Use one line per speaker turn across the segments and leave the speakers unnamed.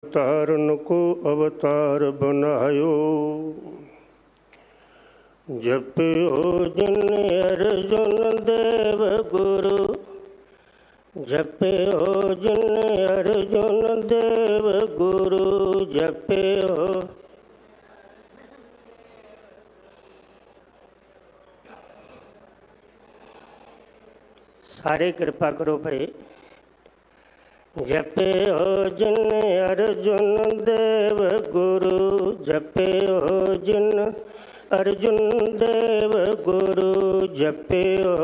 तारण को अवतार बनायो, जपयो जिन अर्जुन देव गुरु, जपयो जिन अर्जुन देव गुरु, जपयो। सारे कृपा करो भाई। जपयो जिन अर्जुन देव गुरु, जपयो जिन अर्जुन देव गुरु, जपयो।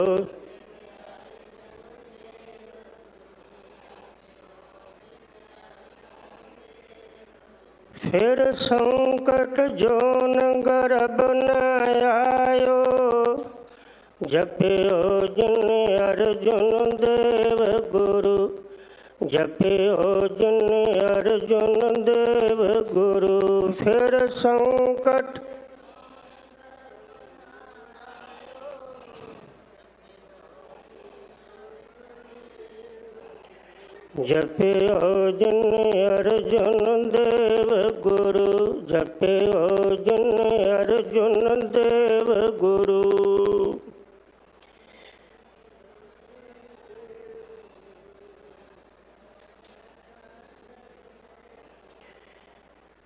फिर संकट जोन गर्भ न आयो, जपयो जिन अर्जुन देव गुरु, जपयो जिन अर्जुन देव गुरु। फिर संकट जपयो जिन अर्जुन देव गुरु, जपयो जिन अर्जुन देव गुरु।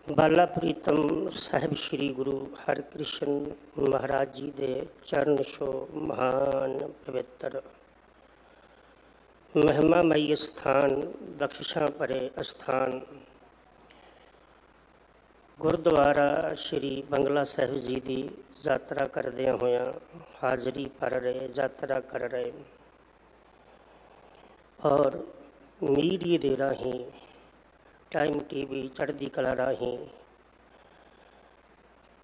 बाला प्रीतम साहिब श्री गुरु हरकृष्ण महाराज जी दे चरण छो महान पवित्र महिमामयी स्थान बख्शिशां भरे अस्थान गुरुद्वारा श्री बंगला साहिब जी की यात्रा करदियां होया हाज़री भर रहे, यात्रा कर रहे और मीडिया दे राही टाइम टीवी चढ़ती कला राही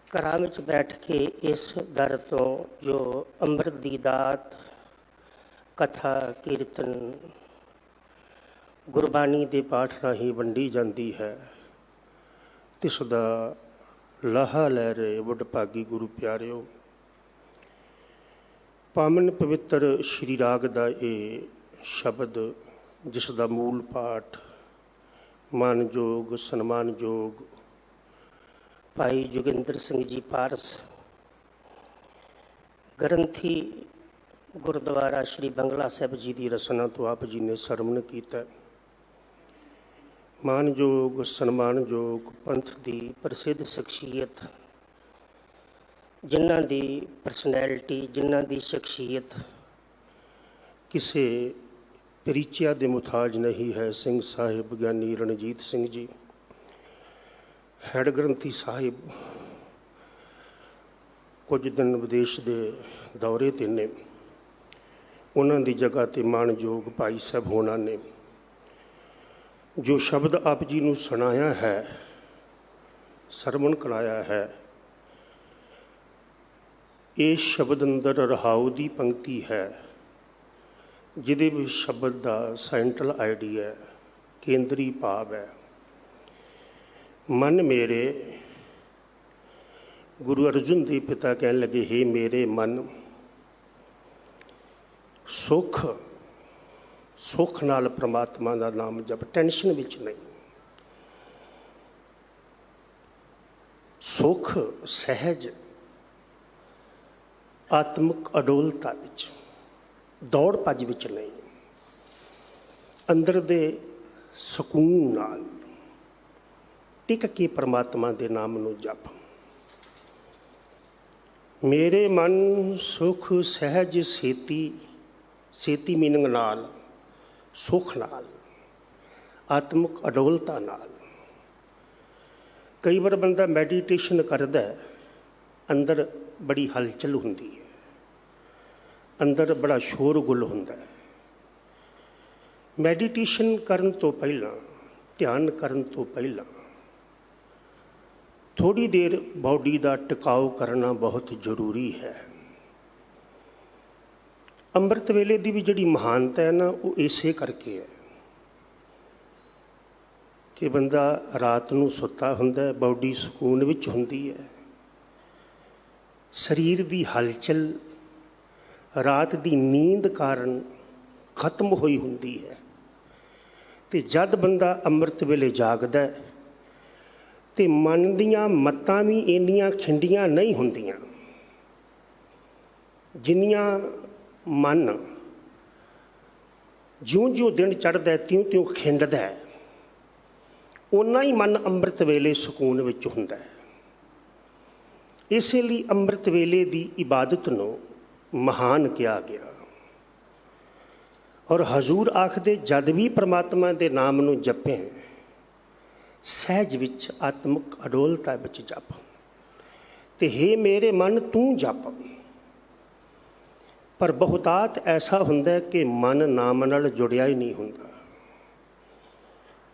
घरां विच बैठ के इस दर तो जो अमृत दी दात कथा कीर्तन गुरबाणी के पाठ राही वंडी जाती है, तिसदा लाहा लै रहे वडभागी गुरु प्यारिओ। पावन पवित्र श्री राग का ये शब्द जिसका मूल पाठ मानयोग सन्मानयोग भाई जोगिंदर सिंह जी पारस ग्रंथी गुरुद्वारा श्री बंगला साहिब जी की रसना तो आप जी ने सरवण किया। मानयोग सन्मानयोग पंथ की प्रसिद्ध शख्सियत जिन्हां दी परसनैलिटी जिन्हां दी शख्सियत किसी परिचया के मुताज नहीं है। सिंह साहिब ज्ञानी रणजीत सिंह जी हैड ग्रंथी साहिब कुछ दिन विदेश के दौरे ते ने, उन्हों की जगह ते मानयोग भाई साहब होना ने जो शब्द आप जी नूं सुनाया है, सरवण कराया है, इस शब्द अंदर रहाऊ की पंक्ति है जिहदे विच शब्द का सेंट्रल आइडिया केंद्री भाव है। मन मेरे, गुरु अर्जुन देव पिता कहन लगे, हे मेरे मन सुख सुख नाल परमात्मा का नाम जप, टेंशन विच नहीं। सुख सहज आत्मक अडोलता विच, दौड़ भज विच नहीं, अंदर दे सकून नाल टिक के परमात्मा दे नाम नूं जप। मेरे मन सुख सहज सेती, सेती मीनिंग नाल, सुख नाल, आत्मक अडोलता नाल। कई बार बंदा मैडिटेशन करदा है, अंदर बड़ी हलचल हुंदी है, अंदर बड़ा शोर गुल हुंदा है। मैडिटेशन करन तो पहला, ध्यान करन तो पहला थोड़ी देर बॉडी का टिकाव करना बहुत जरूरी है। अमृत वेले की भी जिहड़ी महानता है ना, वो इसे करके है कि बंदा रात नूं सुत्ता हुंदा है, बॉडी सुकून विच हुंदी है, शरीर की हलचल रात की नींद कारण खत्म हुई हुंदी है। तो जद बंदा अमृत वेले जागदा है ਤੇ ਮਨ ਦੀਆਂ ਮੱਤਾਂ ਵੀ ਇੰਨੀਆਂ ਖਿੰਡੀਆਂ ਨਹੀਂ ਹੁੰਦੀਆਂ ਜਿੰਨੀਆਂ ਮਨ ਜਿਉਂ-ਜਿਉਂ ਦਿਨ ਚੜ੍ਹਦਾ ਤਿਉਂ-ਤਿਉਂ ਖਿੰਡਦਾ ਹੈ, ਓਨਾ ਹੀ ਮਨ ਅੰਮ੍ਰਿਤ ਵੇਲੇ ਸਕੂਨ ਵਿੱਚ ਹੁੰਦਾ ਹੈ। ਇਸੇ ਲਈ ਅੰਮ੍ਰਿਤ ਵੇਲੇ ਦੀ ਇਬਾਦਤ ਨੂੰ ਮਹਾਨ ਕਿਹਾ ਗਿਆ। ਔਰ ਹਜ਼ੂਰ ਆਖਦੇ ਜਦ ਵੀ ਪ੍ਰਮਾਤਮਾ ਦੇ ਨਾਮ ਨੂੰ ਜਪੇ ਸਹਿਜ ਵਿੱਚ ਆਤਮਿਕ ਅਡੋਲਤਾ ਵਿੱਚ ਜਪ, ਤੇ ਹੇ ਮੇਰੇ ਮਨ ਤੂੰ ਜਪ। ਪਰ ਬਹੁਤਾਤ ਐਸਾ ਹੁੰਦਾ ਕਿ ਮਨ ਨਾਮ ਨਾਲ ਜੁੜਿਆ ਹੀ ਨਹੀਂ ਹੁੰਦਾ।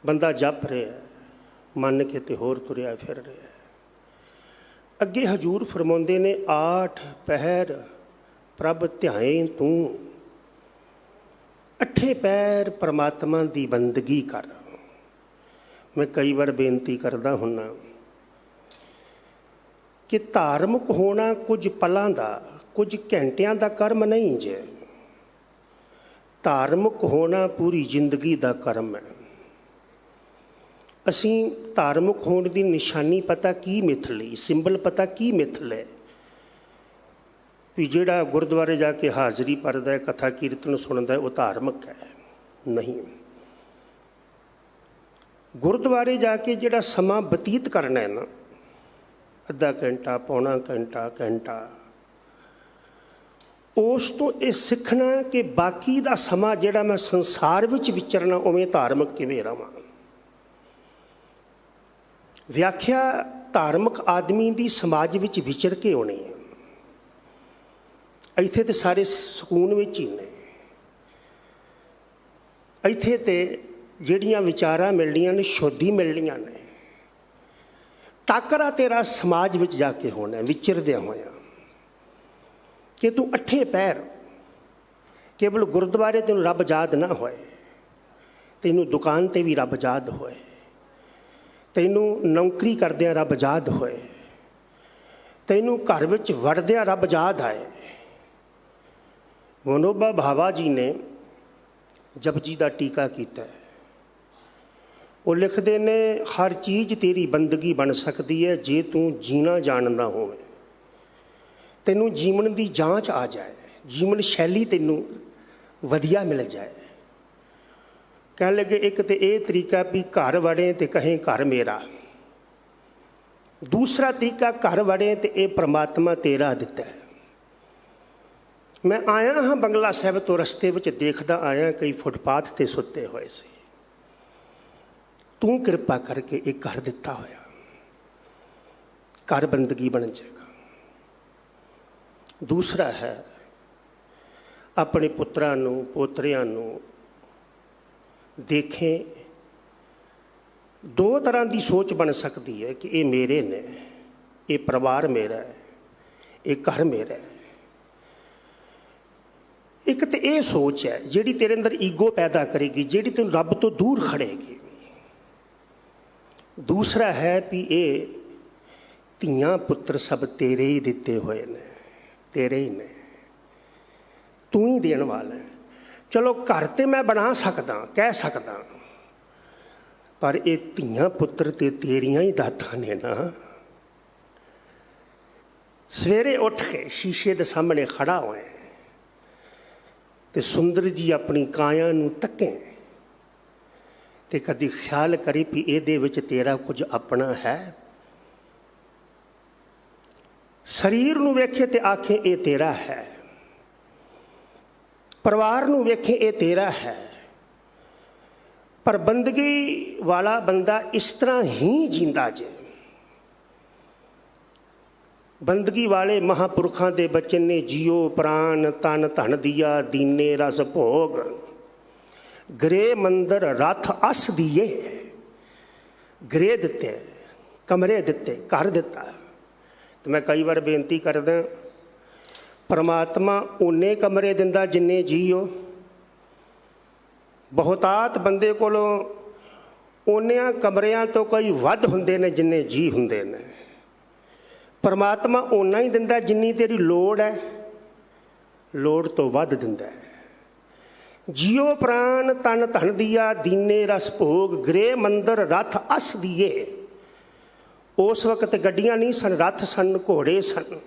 ਬੰਦਾ ਜਪ ਰਿਹਾ, ਮਨ ਕਿਤੇ ਹੋਰ ਤੁਰਿਆ ਫਿਰ ਰਿਹਾ। ਅੱਗੇ ਹਜ਼ੂਰ ਫਰਮਾਉਂਦੇ ਨੇ, 8 ਪਹਿਰ ਪ੍ਰਭ ਧਿਆਏ ਤੂੰ। 8 ਪਹਿਰ ਪਰਮਾਤਮਾ ਦੀ ਬੰਦਗੀ ਕਰ। ਮੈਂ ਕਈ ਵਾਰ ਬੇਨਤੀ ਕਰਦਾ ਹੁੰਦਾ ਕਿ ਧਾਰਮਿਕ ਹੋਣਾ ਕੁਝ ਪਲਾਂ ਦਾ, ਕੁਝ ਘੰਟਿਆਂ ਦਾ ਕਰਮ ਨਹੀਂ ਜੇ। ਧਾਰਮਿਕ ਹੋਣਾ ਪੂਰੀ ਜ਼ਿੰਦਗੀ ਦਾ ਕਰਮ ਹੈ। ਅਸੀਂ ਧਾਰਮਿਕ ਹੋਣ ਦੀ ਨਿਸ਼ਾਨੀ ਪਤਾ ਕੀ ਮਿਥ ਲਈ, ਸਿੰਬਲ ਪਤਾ ਕੀ ਮਿਥ ਲੈ ਵੀ ਜਿਹੜਾ ਗੁਰਦੁਆਰੇ ਜਾ ਕੇ ਹਾਜ਼ਰੀ ਭਰਦਾ, ਕਥਾ ਕੀਰਤਨ ਸੁਣਦਾ, ਉਹ ਧਾਰਮਿਕ ਹੈ? ਨਹੀਂ। ਗੁਰਦੁਆਰੇ ਜਾ ਕੇ ਜਿਹੜਾ ਸਮਾਂ ਬਤੀਤ ਕਰਨਾ ਹੈ ਨਾ, ਅੱਧਾ ਘੰਟਾ, ਪੌਣਾ ਘੰਟਾ, ਘੰਟਾ, ਉਸ ਤੋਂ ਇਹ ਸਿੱਖਣਾ ਕਿ ਬਾਕੀ ਦਾ ਸਮਾਂ ਜਿਹੜਾ ਮੈਂ ਸੰਸਾਰ ਵਿੱਚ ਵਿਚਰਨਾ, ਉਵੇਂ ਧਾਰਮਿਕ ਕਿਵੇਂ ਰਵਾਂ। ਵਿਆਖਿਆ ਧਾਰਮਿਕ ਆਦਮੀ ਦੀ ਸਮਾਜ ਵਿੱਚ ਵਿਚਰ ਕੇ ਹੋਣੀ ਹੈ। ਇੱਥੇ ਤੇ ਸਾਰੇ ਸਕੂਨ ਵਿੱਚ ਹੀ ਨੇ। ਇੱਥੇ ਤੇ ਜਿਹੜੀਆਂ ਵਿਚਾਰਾਂ ਮਿਲਣੀਆਂ ਨੇ, ਸ਼ੁੱਧੀ ਮਿਲਣੀਆਂ ਨੇ। ਟਾਕਰਾ ਤੇਰਾ ਸਮਾਜ ਵਿੱਚ ਜਾ ਕੇ ਹੋਣਾ, ਵਿਚਰਦਿਆਂ ਹੋਇਆ, ਕਿ ਤੂੰ 8 ਪਹਿਰ ਕੇਵਲ ਗੁਰਦੁਆਰੇ ਤੈਨੂੰ ਰੱਬ ਯਾਦ ਨਾ ਹੋਏ, ਤੈਨੂੰ ਦੁਕਾਨ 'ਤੇ ਵੀ ਰੱਬ ਯਾਦ ਹੋਏ, ਤੈਨੂੰ ਨੌਕਰੀ ਕਰਦਿਆਂ ਰੱਬ ਯਾਦ ਹੋਏ, ਤੈਨੂੰ ਘਰ ਵਿੱਚ ਵੜਦਿਆਂ ਰੱਬ ਯਾਦ ਆਏ। ਵਿਨੋਬਾ ਭਾਵਾ ਜੀ ਨੇ ਜਪਜੀ ਦਾ ਟੀਕਾ ਕੀਤਾ। ਉਹ ਲਿਖਦੇ ਨੇ, ਹਰ ਚੀਜ਼ ਤੇਰੀ ਬੰਦਗੀ ਬਣ ਸਕਦੀ ਹੈ ਜੇ ਤੂੰ ਜੀਣਾ ਜਾਣਦਾ ਹੋਵੇ, ਤੈਨੂੰ ਜੀਵਨ ਦੀ ਜਾਂਚ ਆ ਜਾਏ, ਜੀਵਨ ਸ਼ੈਲੀ ਤੈਨੂੰ ਵਧੀਆ ਮਿਲ ਜਾਏ। ਕਹਿਣ ਲੱਗੇ, ਇੱਕ ਤੇ ਇਹ ਤਰੀਕਾ ਵੀ ਘਰ ਵੜੇ ਤੇ ਕਹੇ ਘਰ ਮੇਰਾ। ਦੂਸਰਾ ਤਰੀਕਾ, ਘਰ ਵੜੇ ਤੇ ਇਹ ਪ੍ਰਮਾਤਮਾ ਤੇਰਾ ਦਿੱਤਾ ਹੈ। ਮੈਂ ਆਇਆ ਹਾਂ ਬੰਗਲਾ ਸਾਹਿਬ ਤੋਂ, ਰਸਤੇ ਵਿੱਚ ਦੇਖਦਾ ਆਇਆ ਕਈ ਫੁੱਟਪਾਥ 'ਤੇ ਸੁੱਤੇ ਹੋਏ ਸੀ। ਤੂੰ ਕਿਰਪਾ ਕਰਕੇ ਇਹ ਘਰ ਦਿੱਤਾ ਹੋਇਆ, ਘਰ ਬੰਦਗੀ ਬਣ ਜਾਏਗਾ। ਦੂਸਰਾ ਹੈ, ਆਪਣੇ ਪੁੱਤਰਾਂ ਨੂੰ, ਪੋਤਰਿਆਂ ਨੂੰ ਦੇਖੇ। 2 ਤਰ੍ਹਾਂ ਦੀ ਸੋਚ ਬਣ ਸਕਦੀ ਹੈ ਕਿ ਇਹ ਮੇਰੇ ਨੇ, ਇਹ ਪਰਿਵਾਰ ਮੇਰਾ ਹੈ, ਇਹ ਘਰ ਮੇਰਾ ਹੈ। ਇੱਕ ਤਾਂ ਇਹ ਸੋਚ ਹੈ ਜਿਹੜੀ ਤੇਰੇ ਅੰਦਰ ਈਗੋ ਪੈਦਾ ਕਰੇਗੀ, ਜਿਹੜੀ ਤੈਨੂੰ ਰੱਬ ਤੋਂ ਦੂਰ ਖੜੇਗੀ। ਦੂਸਰਾ ਹੈ ਵੀ ਇਹ ਧੀਆਂ ਪੁੱਤਰ ਸਭ ਤੇਰੇ ਹੀ ਦਿੱਤੇ ਹੋਏ ਨੇ, ਤੇਰੇ ਹੀ ਨੇ, ਤੂੰ ਹੀ ਦੇਣ ਵਾਲਾ ਹੈ। ਚਲੋ ਘਰ ਤੇ ਮੈਂ ਬਣਾ ਸਕਦਾ, ਕਹਿ ਸਕਦਾ, ਪਰ ਇਹ ਧੀਆਂ ਪੁੱਤਰ ਤੇ ਤੇਰੀਆਂ ਹੀ ਦਾਤਾਂ ਨੇ ਨਾ। ਸਵੇਰੇ ਉੱਠ ਕੇ ਸ਼ੀਸ਼ੇ ਦੇ ਸਾਹਮਣੇ ਖੜਾ ਹੋਏ ਤੇ ਸੁੰਦਰ ਜੀ ਆਪਣੀ ਕਾਇਆ ਨੂੰ ਤੱਕੇ ਤੇ ਕਦੀ ਖਿਆਲ ਕਰੀ ਵੀ ਇਹਦੇ ਵਿੱਚ ਤੇਰਾ ਕੁਝ ਆਪਣਾ ਹੈ। ਸਰੀਰ ਨੂੰ ਵੇਖੇ ਤੇ ਆਖੇ ਇਹ ਤੇਰਾ ਹੈ, ਪਰਿਵਾਰ ਨੂੰ ਵੇਖੇ ਇਹ ਤੇਰਾ ਹੈ। ਪਰ ਬੰਦਗੀ ਵਾਲਾ ਬੰਦਾ ਇਸ ਤਰ੍ਹਾਂ ਹੀ ਜੀਂਦਾ ਜੇ। ਬੰਦਗੀ ਵਾਲੇ ਮਹਾਂਪੁਰਖਾਂ ਦੇ ਬਚਨ ਨੇ, ਜੀਓ ਪ੍ਰਾਨ ਤਨ ਧਨ ਦੀਆ ਦੀਨੇ ਰਸ ਭੋਗ, ਗ੍ਰਹਿ ਮੰਦਰ ਰਥ ਅਸ ਦੀਏ। ਗ੍ਰਹਿ ਦਿੱਤੇ, ਕਮਰੇ ਦਿੱਤੇ, ਘਰ ਦਿੱਤਾ। ਤੇ ਮੈਂ ਕਈ ਵਾਰ ਬੇਨਤੀ ਕਰਦਾ, ਪਰਮਾਤਮਾ ਓਨੇ ਕਮਰੇ ਦਿੰਦਾ ਜਿੰਨੇ ਜੀਓ। ਬਹੁਤਾਤ ਬੰਦੇ ਕੋਲੋਂ ਓਨਿਆਂ ਕਮਰਿਆਂ ਤੋਂ ਕੋਈ ਵੱਧ ਹੁੰਦੇ ਨੇ ਜਿੰਨੇ ਜੀ ਹੁੰਦੇ ਨੇ। ਪਰਮਾਤਮਾ ਓਨਾ ਹੀ ਦਿੰਦਾ ਜਿੰਨੀ ਤੇਰੀ ਲੋੜ ਹੈ, ਲੋੜ ਤੋਂ ਵੱਧ ਦਿੰਦਾ ਹੈ। ਜੀਓ ਪ੍ਰਾਨ ਤਨ ਧਨ ਦੀਆ ਦੀਨੇ ਰਸ ਭੋਗ, ਗ੍ਰਹਿ ਮੰਦਰ ਰਥ ਅਸ ਦੀਏ। उस वक्त गड्डियां नहीं सन, रथ सन, घोड़े सन।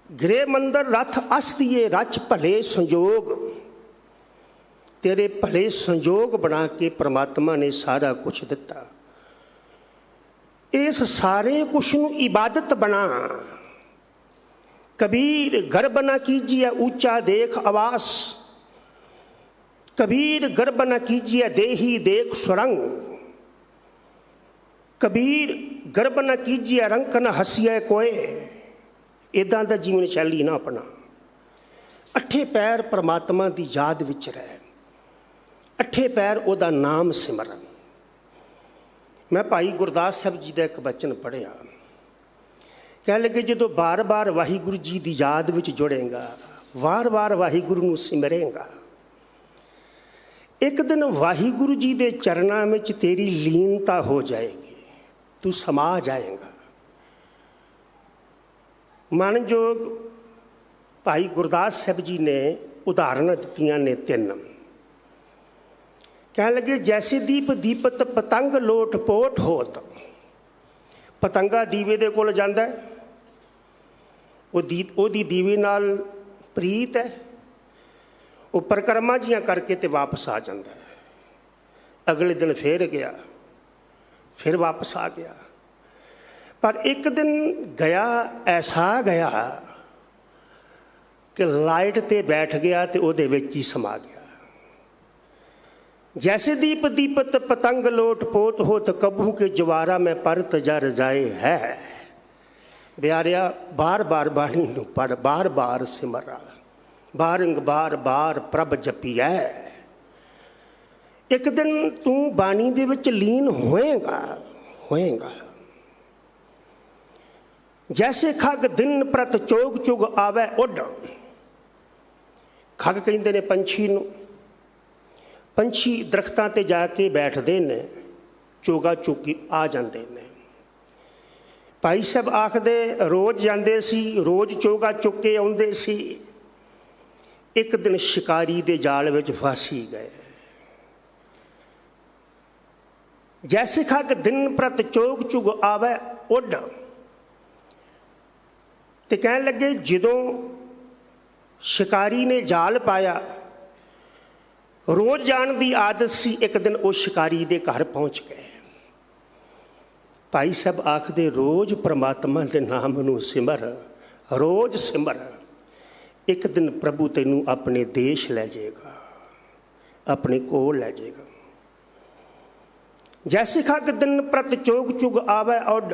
गृह मंदिर रथ अस दिए रच भले संजोग, तेरे भले संजोग बना के परमात्मा ने सारा कुछ दिता। इस सारे कुछ नूं इबादत बना। कबीर गर्भ न कीजिए ऊंचा देख आवास, कबीर गर्भ न कीजिए देही देख सुरंग, कबीर गर्भ न कीजिए रंक न हसीए कोए। इदां दा जीवन शैली ना अपना। अठे पैर परमात्मा की याद विच रह, अठे पैर उहदा नाम सिमरन। मैं भाई गुरदास साहब जी का एक बचन पढ़िया, कह लगे जो बार बार वाहिगुरु जी की याद विच जुड़ेगा, वार वार वाहिगुरु नूं सिमरेगा, एक दिन वाहिगुरु जी के चरणों में तेरी लीनता हो जाएगी, तू समा जाएगा। मानयोग भाई गुरदास साहब जी ने उदाहरण दित्तियां ने तीन। कह लगे जैसे दीप दीपत पतंग लोट पोट होत। पतंगा दीवे दे कोल जांदा है, ओदी दीवे नाल प्रीत है, वो परिक्रमा जियां करके ते वापस आ जाता है। अगले दिन फिर गया, फिर वापस आ गया। पर एक दिन गया, ऐसा गया कि लाइट ते बैठ गया तो उहदे विच ही समा गया। जैसे दीप दीपत पतंग लोट पोत होत, कबू के जवारा में परत जर जाए है। प्यारिया बार बार बाणी नूं पढ़, बार बार सिमरा, बारंग बार बार प्रभ जपिया। एक दिन तू बाणी दे विच लीन होएगा होएगा। जैसे खग दिन प्रत चोग चुग आवे उड। खग कहते ने पंछी नूं, पंछी दरख्तां ते जाके बैठते ने, चोगा चुगी आ जाते ने। भाई साहब आखदे रोज जाते सी, रोज चोगा चुग के आउंदे सी। एक दिन शिकारी दे जाल विच फासी गए। जैसे खग दिन प्रत चोग चुग आवे उड। ते कहन लगे जदों शिकारी ने जाल पाया, रोज जाने की आदत सी, एक दिन वो शिकारी दे घर पहुंच गए। भाई साहब आखदे रोज परमात्मा के नाम नूं सिमर, रोज सिमर, एक दिन प्रभु तैनूं अपने देश लै जाएगा, अपने कोल लै जाएगा। जैसे खग दिन प्रत चोग चुग आवे उड।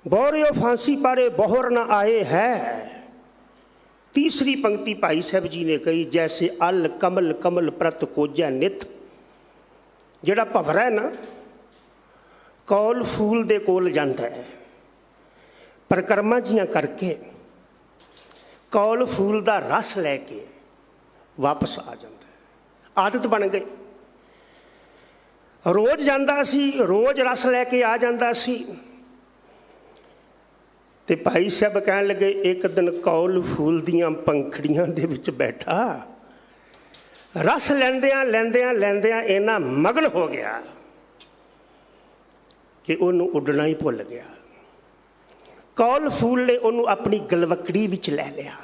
बोरियो फांसी पारे बोहर न आए है। तीसरी पंक्ति भाई साहब जी ने कही, जैसे अल कमल कमल प्रत कोजा नित। जिहड़ा भंवरा है ना, कौल फूल दे कोल जाता है, परिक्रमा जियां करके कौल फूल का रस लैके वापस आ जाता है। आदत बन गई, रोज जाता सी, रोज रस लैके आ जाता सी। ते भाई साहब कहन लगे एक दिन कौल फूल दियां पंखड़ियां दे विच बैठा, रस लैंदियां लैंदियां लैंदियां इन्ना मगन हो गया कि उन्होंने उड़ना ही भुल गया। कौल फूल ने उन्होंने अपनी गलवकड़ी विच लै लिया,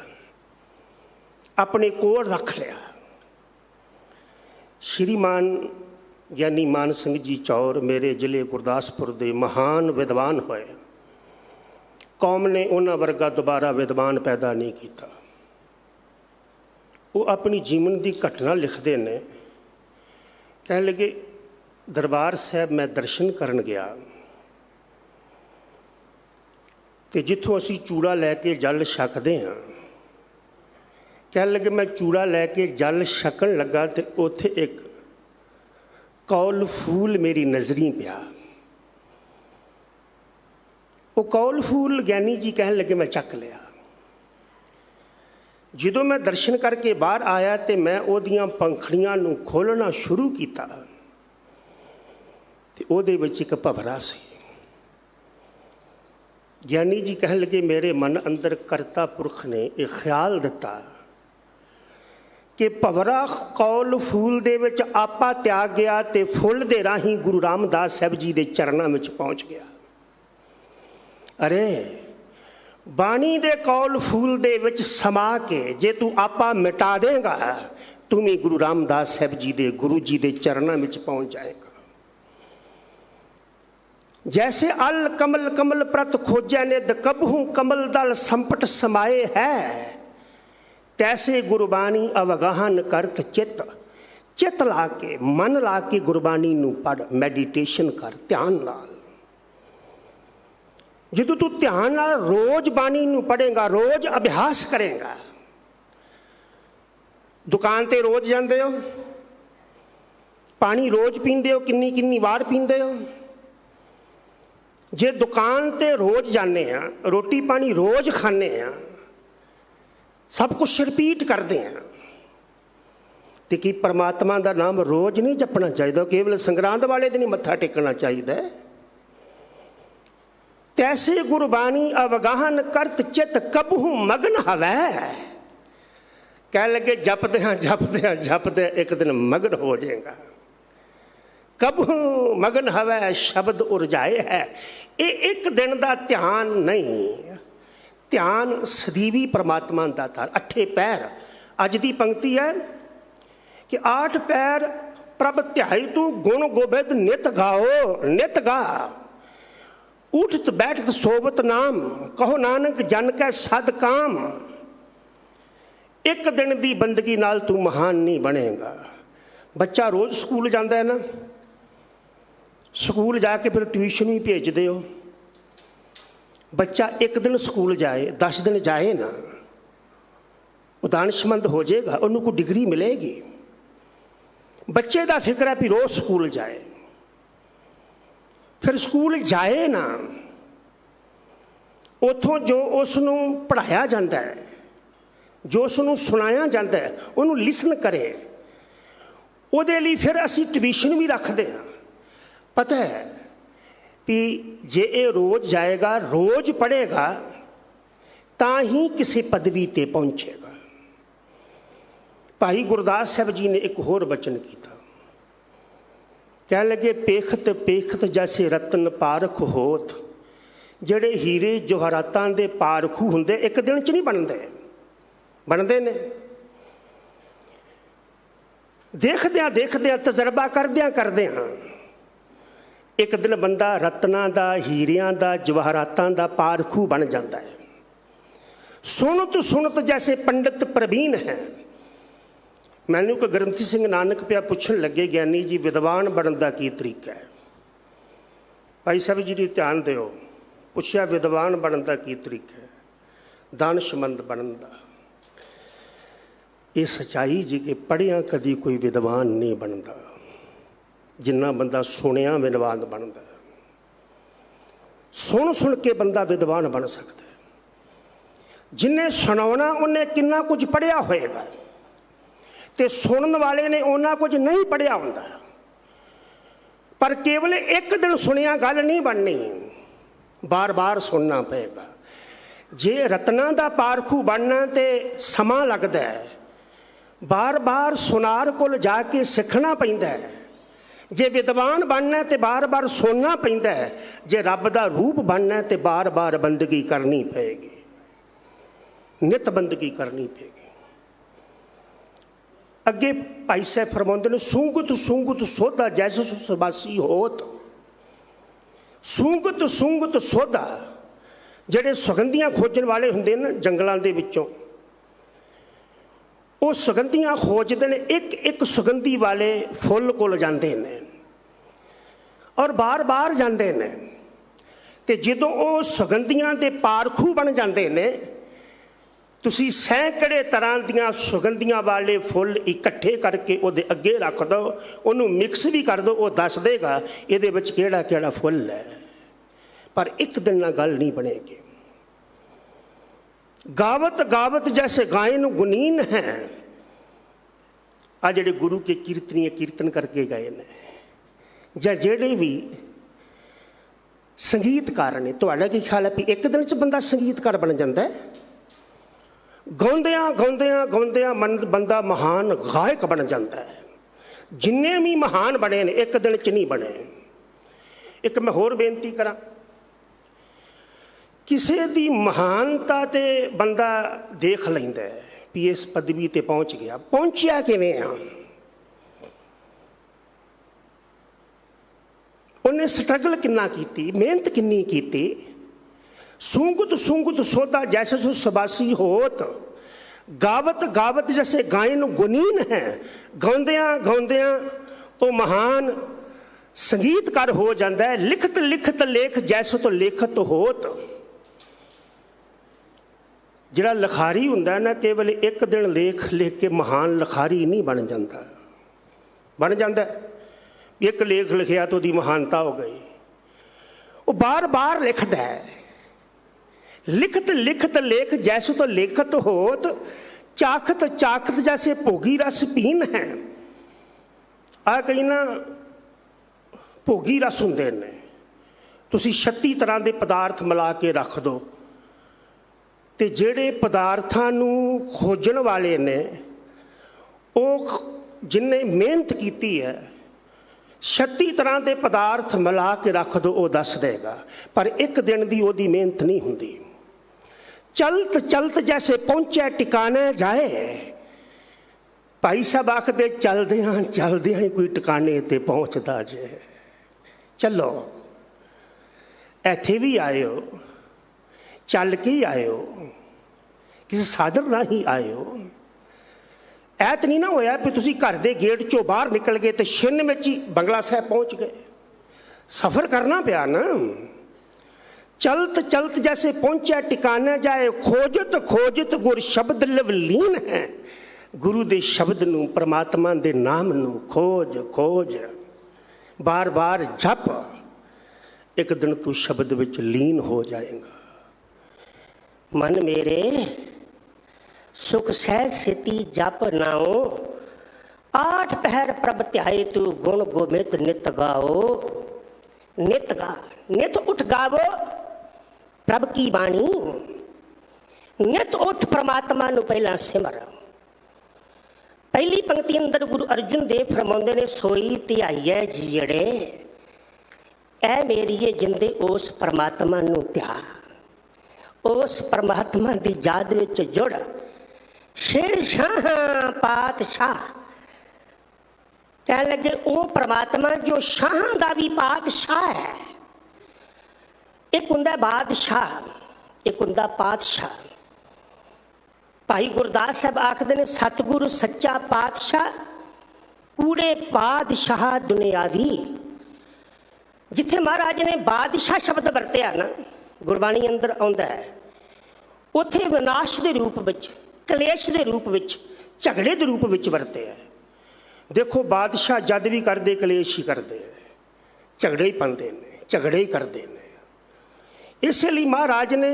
अपने कोल रख लिया। श्रीमान ज्ञानी मान सिंह जी चौर मेरे जिले गुरदासपुर के महान विद्वान होए। कौम ने उन्होंने वर्गा दोबारा विद्वान पैदा नहीं किया। वो अपनी जीवन की घटना लिखते हैं। कह लगे दरबार साहब मैं दर्शन करन गया, तो जिथों असी चूड़ा लैके जल छकते हाँ, कह लगे मैं चूड़ा लैके जल छकन लगा तो उत्थे एक कौल फूल मेरी नज़री पिया। वो कौल फूल ज्ञानी जी कहन लगे मैं चक लिया। जदों मैं दर्शन करके बाहर आया तो मैं ओदियां पंखड़ियां नूं खोलना शुरू किया तो ओदे विच एक भंवरा सी। ज्ञानी जी कहन लगे मेरे मन अंदर करता पुरख ने एक ख्याल दिता कि भंवरा कौल फूल दे विच आपा त्याग गया ते फुੱਲ दे राही गुरु रामदास साहब जी दे चरणां विच पहुँच गया। अरे बाणी दे कौल फूल दे विच समा के जे तू आपा मिटा देगा तू भी गुरु रामदास साहब जी दे गुरु जी दे चरणां विच पहुँच जाएगा। जैसे अल कमल कमल प्रत खोजै निध कबहू कमल दल संपट समाए है, तैसे गुरबाणी अवगाहन करत चित चित ला के मन ला के गुरबाणी नूं पढ़, मैडिटेशन कर ध्यान नाल। जो तू ध्यान नाल रोज बाणी नूं पढ़ेगा, रोज अभ्यास करेगा। दुकान ते रोज जांदे हो, पानी रोज पींदे हो, किन्नी किन्नी वार पींदे हो। जे दुकान ते रोज जाने हैं, रोटी पानी रोज खाने हैं, सब कुछ रिपीट करते हैं, तो कि परमात्मा का नाम रोज नहीं जपना चाहिए, केवल संगरांद वाले दिन ही मत्था टेकना चाहिए। तैसे गुरबाणी अवगाहन करत चित कबहू मगन हवै, कह लगे जपदे हाँ जपदे हाँ जपदे एक दिन मगन हो जाएगा। कबहू मगन हवै शब्द उरझाए है, ये एक दिन का ध्यान नहीं, ध्यान सदीवी परमात्मा का तार। 8 पैर अज की पंक्ति है कि 8 पैर प्रभ ध्याई तू गुण गोबिंद नित गाओ नित गा, उठत बैठत सोबत नाम कहो नानक जन कै सद काम। एक दिन की बंदगी नाल तू महान नहीं बनेगा। बच्चा रोज स्कूल जाता है ना, स्कूल जाके फिर ट्यूशन भी भेजते हो। बच्चा एक दिन स्कूल जाए 10 दिन जाए ना, वो दानिशमंद हो जाएगा, उन्होंने को डिग्री मिलेगी। बच्चे का फिक्र है भी रोज स्कूल जाए, फिर स्कूल जाए ना, उतों जो उसनों पढ़ाया जाता है, जो उसनों सुनाया जाता है, उन्होंने लिसन करे। उहदे लई फिर असीं ट्यूशन भी रखते हैं। पता है भी जे ये रोज जाएगा, रोज पढ़ेगा, ता ही किसी पदवी ते पहुँचेगा। भाई गुरदास साहब जी ने एक होर बचन किया, कह लगे पेखत पेखत जैसे रतन पारख होत, जेड़े हीरे जवाहरातां दे पारखू हुंदे एक दिन च नहीं बनते, बनते ने देखद्या देखद्या तजर्बा करद्या करद्या एक दिन बंदा रत्ना दा हीरियां दा जवाहरातां दा पारखू बन जाता है। सुनत सुनत जैसे पंडित प्रवीण है। मैनू को ग्रंथी सिंह नानक पिया पूछन लगे, ज्ञानी जी विद्वान बनने का की तरीका है? भाई साहब जी ध्यान दो, पूछया विद्वान बनने का की तरीका है? दानिशमंद बनने का। ये सच्चाई जी कि पढ़िया कभी कोई विद्वान नहीं बनता, जिन्ना बंदा सुनिया विद्वान बनता। सुन सुन के बंदा विद्वान बन सकता है। जिन्हें सुनाना उन्हें कितना कुछ पढ़िया होएगा, तो सुनने वाले ने उन्ना कुछ नहीं पढ़िया होता। पर केवल एक दिन सुनिया गल नहीं बननी, बार बार सुनना पेगा। जे रत्ना दा पारखू बनना तो समा लगता है, बार बार सुनार कोल जाके सीखना पैंदा है। जे विद्वान बनना तो बार बार सुनना पैंदा है, जे रब दा रूप बनना तो बार बार बंदगी करनी पेगी, नित बंदगी करनी पेगी। अगे भाई साहब फरमाउंदे ने, सूंगत सूंगत सोधा जैसे सुबासी होत। सूंगत सूंगत सोधा, जेडे सुगंधियां खोजन वाले हुंदे ना जंगलों के विचों, वो सुगंधियां खोजते हैं, एक एक सुगंधी वाले फुल कोल जाते हैं और बार बार जाते हैं। तो जदों वो सुगंधियां के पारखू बन जाते हैं, तुसी सैकड़े तरह दियां सुगंधियां वाले फुल इकट्ठे करके उहदे अगे रख दो, उन्होंने मिक्स भी कर दो, वो दस देगा ये विच किहड़ा किहड़ा फुल है। पर एक दिन ना गल नहीं बनेगी। गावत गावत जैसे गायन गुनीन है। आ जेडे गुरु के कीर्तनीय कीर्तन करके गए ने, या जेडे भी संगीतकार ने, तुहाडा की ख्याल है भी एक दिन च बंदा संगीतकार बन जाता है? ਗਾਉਂਦਿਆਂ ਗਾਉਂਦਿਆਂ ਗਾਉਂਦਿਆਂ ਬੰਦਾ ਮਹਾਨ ਗਾਇਕ ਬਣ ਜਾਂਦਾ ਹੈ। ਜਿੰਨੇ ਵੀ ਮਹਾਨ ਬਣੇ ਨੇ ਇੱਕ ਦਿਨ 'ਚ ਨਹੀਂ ਬਣੇ। ਇੱਕ ਮੈਂ ਹੋਰ ਬੇਨਤੀ ਕਰਾਂ, ਕਿਸੇ ਦੀ ਮਹਾਨਤਾ ਤੇ ਬੰਦਾ ਦੇਖ ਲੈਂਦਾ ਵੀ ਇਸ ਪਦਵੀ ਤੇ ਪਹੁੰਚ ਗਿਆ, ਪਹੁੰਚਿਆ ਕਿਵੇਂ ਆ, ਉਹਨੇ ਸਟਰਗਲ ਕਿੰਨਾ ਕੀਤੀ, ਮਿਹਨਤ ਕਿੰਨੀ ਕੀਤੀ। सूंगत सूंगत सोदा जैसे सो सबासी होत, गावत गावत जैसे गायन गुनीन है। गाउंदियां गाउंदियां वो महान संगीतकार हो जाता है। लिखत लिखत लेख जैसे तो लेखत होत। जिहड़ा लिखारी हुंदा है ना, केवल एक दिन लेख लिख के महान लिखारी नहीं बन जाता। बन जाता है एक लेख लिखिया तो उसकी महानता हो गई। वो बार बार लिखता है। लिखत लिखत लेख जैसे तो लेखत होत, चाखत चाखत जैसे भोगी रस पीन है। आ कई ना भोगी रस हुंदे ने, तुसी 36 तरह के पदार्थ मिला के रख दो, ते जेड़े पदार्थां नूं खोजण वाले ने, वो जिन्हें मेहनत की है, 36 तरह के पदार्थ मिला के रख दो, वो दस देगा। पर एक दिन की ओदी मेहनत नहीं हुंदी। चलत चलत जैसे पहुंचे टिकाने जाए। भाई साहब आखदे चलदियां ही कोई टिकाने ते पहुंचदा जे। चलो इत्थे भी आए हो, चल के ही आए हो, किसी साधन राही आए हो। ऐ तो नहीं ना होया भी तुसी घर दे गेट चों बाहर निकल गए तो छिन में ही बंगला साहब पहुंच गए। सफर करना पिया ना। चलत चलत जैसे पहुंचे टिकाने जाए, खोजत खोजत गुर शब्द लवलीन है। गुरु दे शब्द नूं, परमात्मा दे नाम नूं खोज खोज, बार बार जप। एक दिन तू शब्द विच लीन हो जाएगा। मन मेरे सुख सहज सेती जप नाओ, 8 पहर प्रभ ध्याए तू गुण गोबिंद नित गाओ। नित गा, नित उठ गावो प्रभ की बाणी। नित उठ परमात्मा नूं पहला सिमर। पहली पंक्ति अंदर गुरु अर्जुन देव फरमाउंदे ने, सोई ध्याईए जीड़े, ऐ मेरीए जिंदे उस परमात्मा नूं ध्या। उस परमात्मा की याद विच जुड़। शेर शाह पातशाह कह लगे, वो परमात्मा जो शाह का भी पातशाह है। एक हुंदा बादशाह, एक हुंदा पातशाह। भाई गुरदास साहब आखदे ने, सतगुरु सच्चा पातशाह, कूड़े बादशाह दुनियावी। जिथे महाराज ने बादशाह शब्द वरतिया ना, गुरबाणी अंदर आउंदा है, उत्थे विनाश के रूप विच, कलेश के रूप विच, झगड़े के रूप विच वरते है। देखो बादशाह जद भी करते कलेश ही करते, झगड़े ही पाते हैं, झगड़े ही करते हैं। इसलिए महाराज ने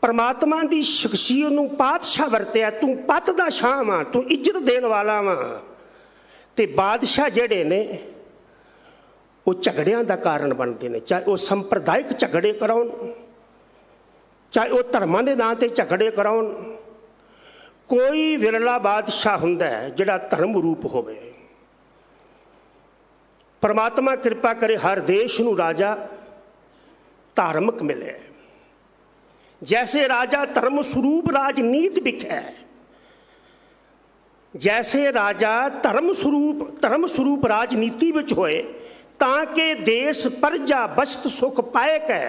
परमात्मा की शख्सियत नूं पातशाह वरतिया। तू पत दा शाह वां, तू इज्जत देण वाला वां। ते बादशाह जिहड़े ने वो झगड़ियां दा कारण बनते हैं। चाहे वो संप्रदायिक झगड़े कराउण, चाहे वो धर्मां दे नां ते झगड़े कराउण। कोई विरला बादशाह हुंदा है जिहड़ा धर्म रूप होवे। परमात्मा कृपा करे हर देश नूं राजा धार्मिक मिले। जैसे राजा धर्म स्वरूप राजनीति बिखे, जैसे राजा धर्म स्वरूप राजनीति विच होए, ताकि देश प्रजा बचत सुख पाए कै।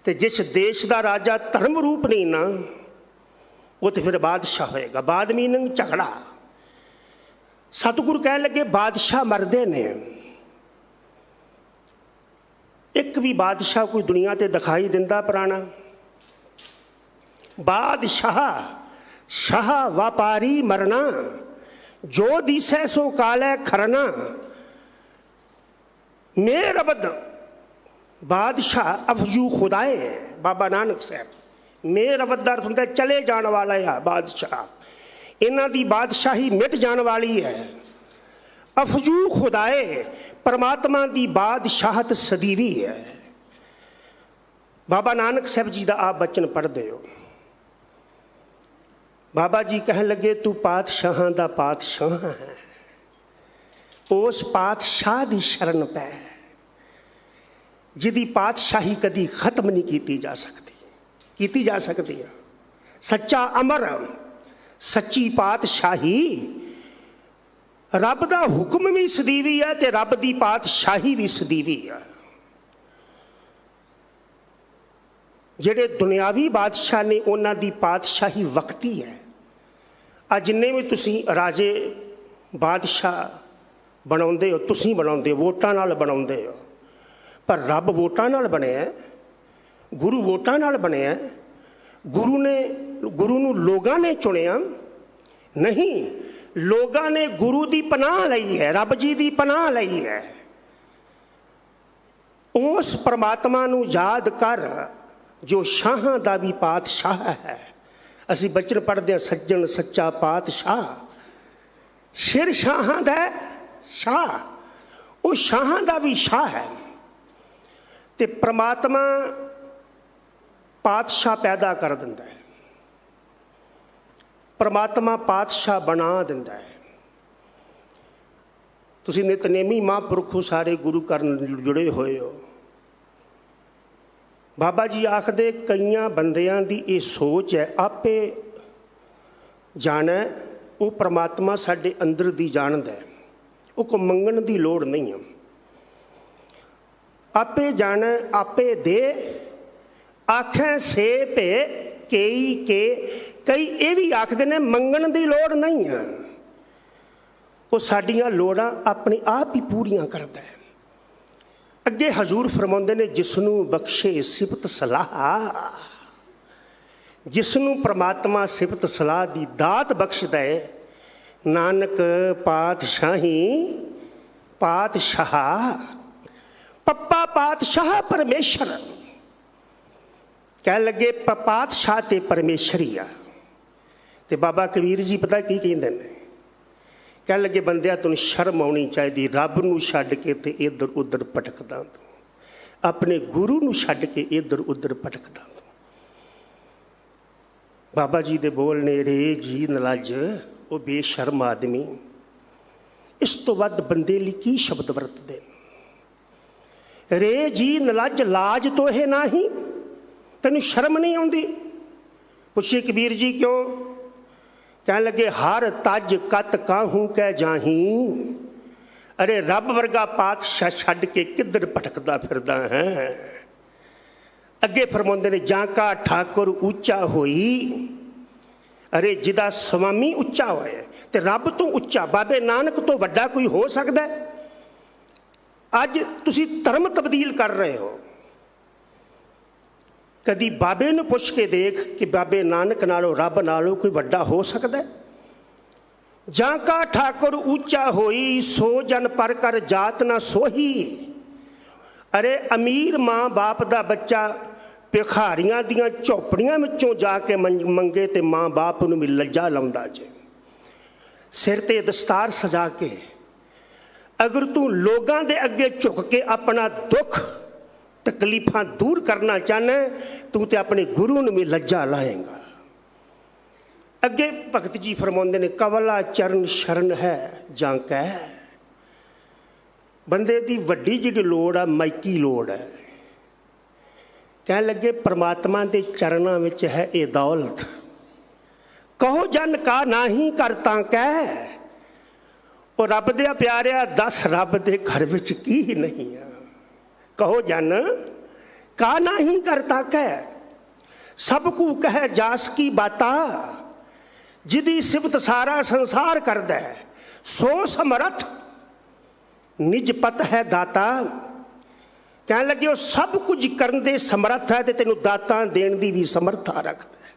ते जिस देश का राजा धर्म रूप नहीं ना, वो तो फिर बादशाह होएगा। बाद मीनिंग झगड़ा। सतगुरु कह लगे बादशाह मरदे ने। एक भी बादशाह कोई दुनिया ते दिखाई दिंदा पुराना? बादशाह शाह व्यापारी मरना, जो दिसै सो कालै खरना। मेर अबद बादशाह अफजू खुदाए। बाबा नानक साहब मेर अबद अर्थ हुंदा चले जाने वाला है बादशाह। इन्हां दी बादशाही मिट जाने वाली है। अफजू खुदाए, परमात्मा की बादशाहत सदीवी है। बाबा नानक साहब जी का आप बचन पढ़ते हो, बाबा जी कह लगे तू पातशाहां दा पातशाह है, उस पातशाह दी शरण पै जिहदी पातशाही कदी खत्म नहीं की जा सकती है। सच्चा अमर सच्ची पातशाही रब दा हुक्म भी सदीवी है ते रब दी पातशाही भी सदीवी है। ਜਿਹੜੇ ਦੁਨਿਆਵੀ ਬਾਦਸ਼ਾਹ ਨੇ ਉਹਨਾਂ ਦੀ ਪਾਤਸ਼ਾਹੀ ਵਕਤੀ ਹੈ। ਆ ਜਿੰਨੇ ਵੀ ਤੁਸੀਂ ਰਾਜੇ ਬਾਦਸ਼ਾਹ ਬਣਾਉਂਦੇ ਹੋ, ਤੁਸੀਂ ਬਣਾਉਂਦੇ ਹੋ, ਵੋਟਾਂ ਨਾਲ ਬਣਾਉਂਦੇ ਹੋ, ਪਰ ਰੱਬ ਵੋਟਾਂ ਨਾਲ ਬਣਿਆ, ਗੁਰੂ ਵੋਟਾਂ ਨਾਲ ਬਣਿਆ। ਗੁਰੂ ਨੂੰ ਲੋਕਾਂ ਨੇ ਚੁਣਿਆ ਨਹੀਂ, ਲੋਕਾਂ ਨੇ ਗੁਰੂ ਦੀ ਪਨਾਹ ਲਈ ਹੈ, ਰੱਬ ਜੀ ਦੀ ਪਨਾਹ ਲਈ ਹੈ। ਉਸ ਪਰਮਾਤਮਾ ਨੂੰ ਯਾਦ ਕਰ जो शाहां दा भी पातशाह है। असी बचन पढ़ते हैं सज्जन सच्चा पातशाह, सिर शाहां दा शाह, वो शाहां दा भी शाह है। ते परमात्मा पातशाह पैदा कर दिंदा है, परमात्मा पातशाह बना दिंदा है। तुसी नितनेमी महापुरखों सारे गुरु घर जुड़े हुए हो। बाबा जी आखदे कईयां बंदियां दी ये सोच है आपे जाना, वो परमात्मा साडे अंदर दी जानदा है, वो को मंगण दी लोड़ नहीं है। आपे जाना आपे दे, आखें से पे कई ये भी आखदे ने मंगण दी लोड़ नहीं है। वो साडियां लोड़ां अपने आप ही पूरियां करदा है। अगे हजूर फरमाउंदे ने जिसनू बख्शे सिफत सलाह, जिसनू परमात्मा सिफत सलाह दी दात बख्शदा है, नानक पातशाही पातशाह, पप्पा पातशाह परमेश्वर। कह लगे पातशाह ते परमेश्वर ही आ। ते बाबा कबीर जी पता की कहंदे ने, कह लगे बंदिया तैनूं शर्म आउणी चाहिदी, रब नूं छड्ड के ते इधर उधर भटकदा तूं, अपने गुरु नूं छड्ड के इधर उधर भटकदा तूं। बाबा जी दे बोल ने रे जी नलज वो बेशर्म आदमी, इस तो वध बंदे लई की शब्द वरतदे। रे जी नलज लाज तो है ना ही, तैनूं शर्म नहीं आउंदी। पुछे कबीर जी क्यों? कह लगे हर तज कत काहू कह जाही, अरे रब वर्गा पातशाह छड्ड के किधर भटकदा फिरदा है। अगे फरमाउंदे ने जाका ठाकुर ऊंचा होई, अरे जिदा स्वामी उच्चा होए ते रब तो उच्चा बाबे नानक तो वड्डा कोई हो सकदा है? अज तुसी धर्म तब्दील कर रहे हो। कदी बाबे नूं पुछ के देख कि बाबे नानक नालों रब नालों कोई वड्डा हो सकता है? जाका ठाकुर ऊंचा होई सो जन पर कर जात ना सोही। अरे अमीर माँ बाप का बच्चा भिखारियां दियां झोपड़ियां विचों जाके मंगे ते माँ बाप नूं भी लज्जा लाउंदा जे। सिर ते दस्तार सजा के अगर तू लोगां दे अगे झुक के अपना दुख तकलीफां दूर करना चाहना, तू तो अपने गुरु नूं भी लज्जा लाएगा। अगे भगत जी फरमाउंदे ने कवला चरण शरण है जांकै, बंदे दी वड्डी जिहड़ी लोड़ आ माइकी लोड़ है। कह लगे परमात्मा दे चरणां विच है ये दौलत, कहो जन का नाही करता कह। और रब दे प्यारिया दस रब दे घर विच की नहीं है, कहो जन का नहीं करता कह। सबको कह जास की बाता, जिदी सिफत सारा संसार करदा है, सो समर्थ निज पत है दाता। कह लगे वो सब कुछ करने दे समर्थ है, तेन दाता देने की भी समर्था रखता है।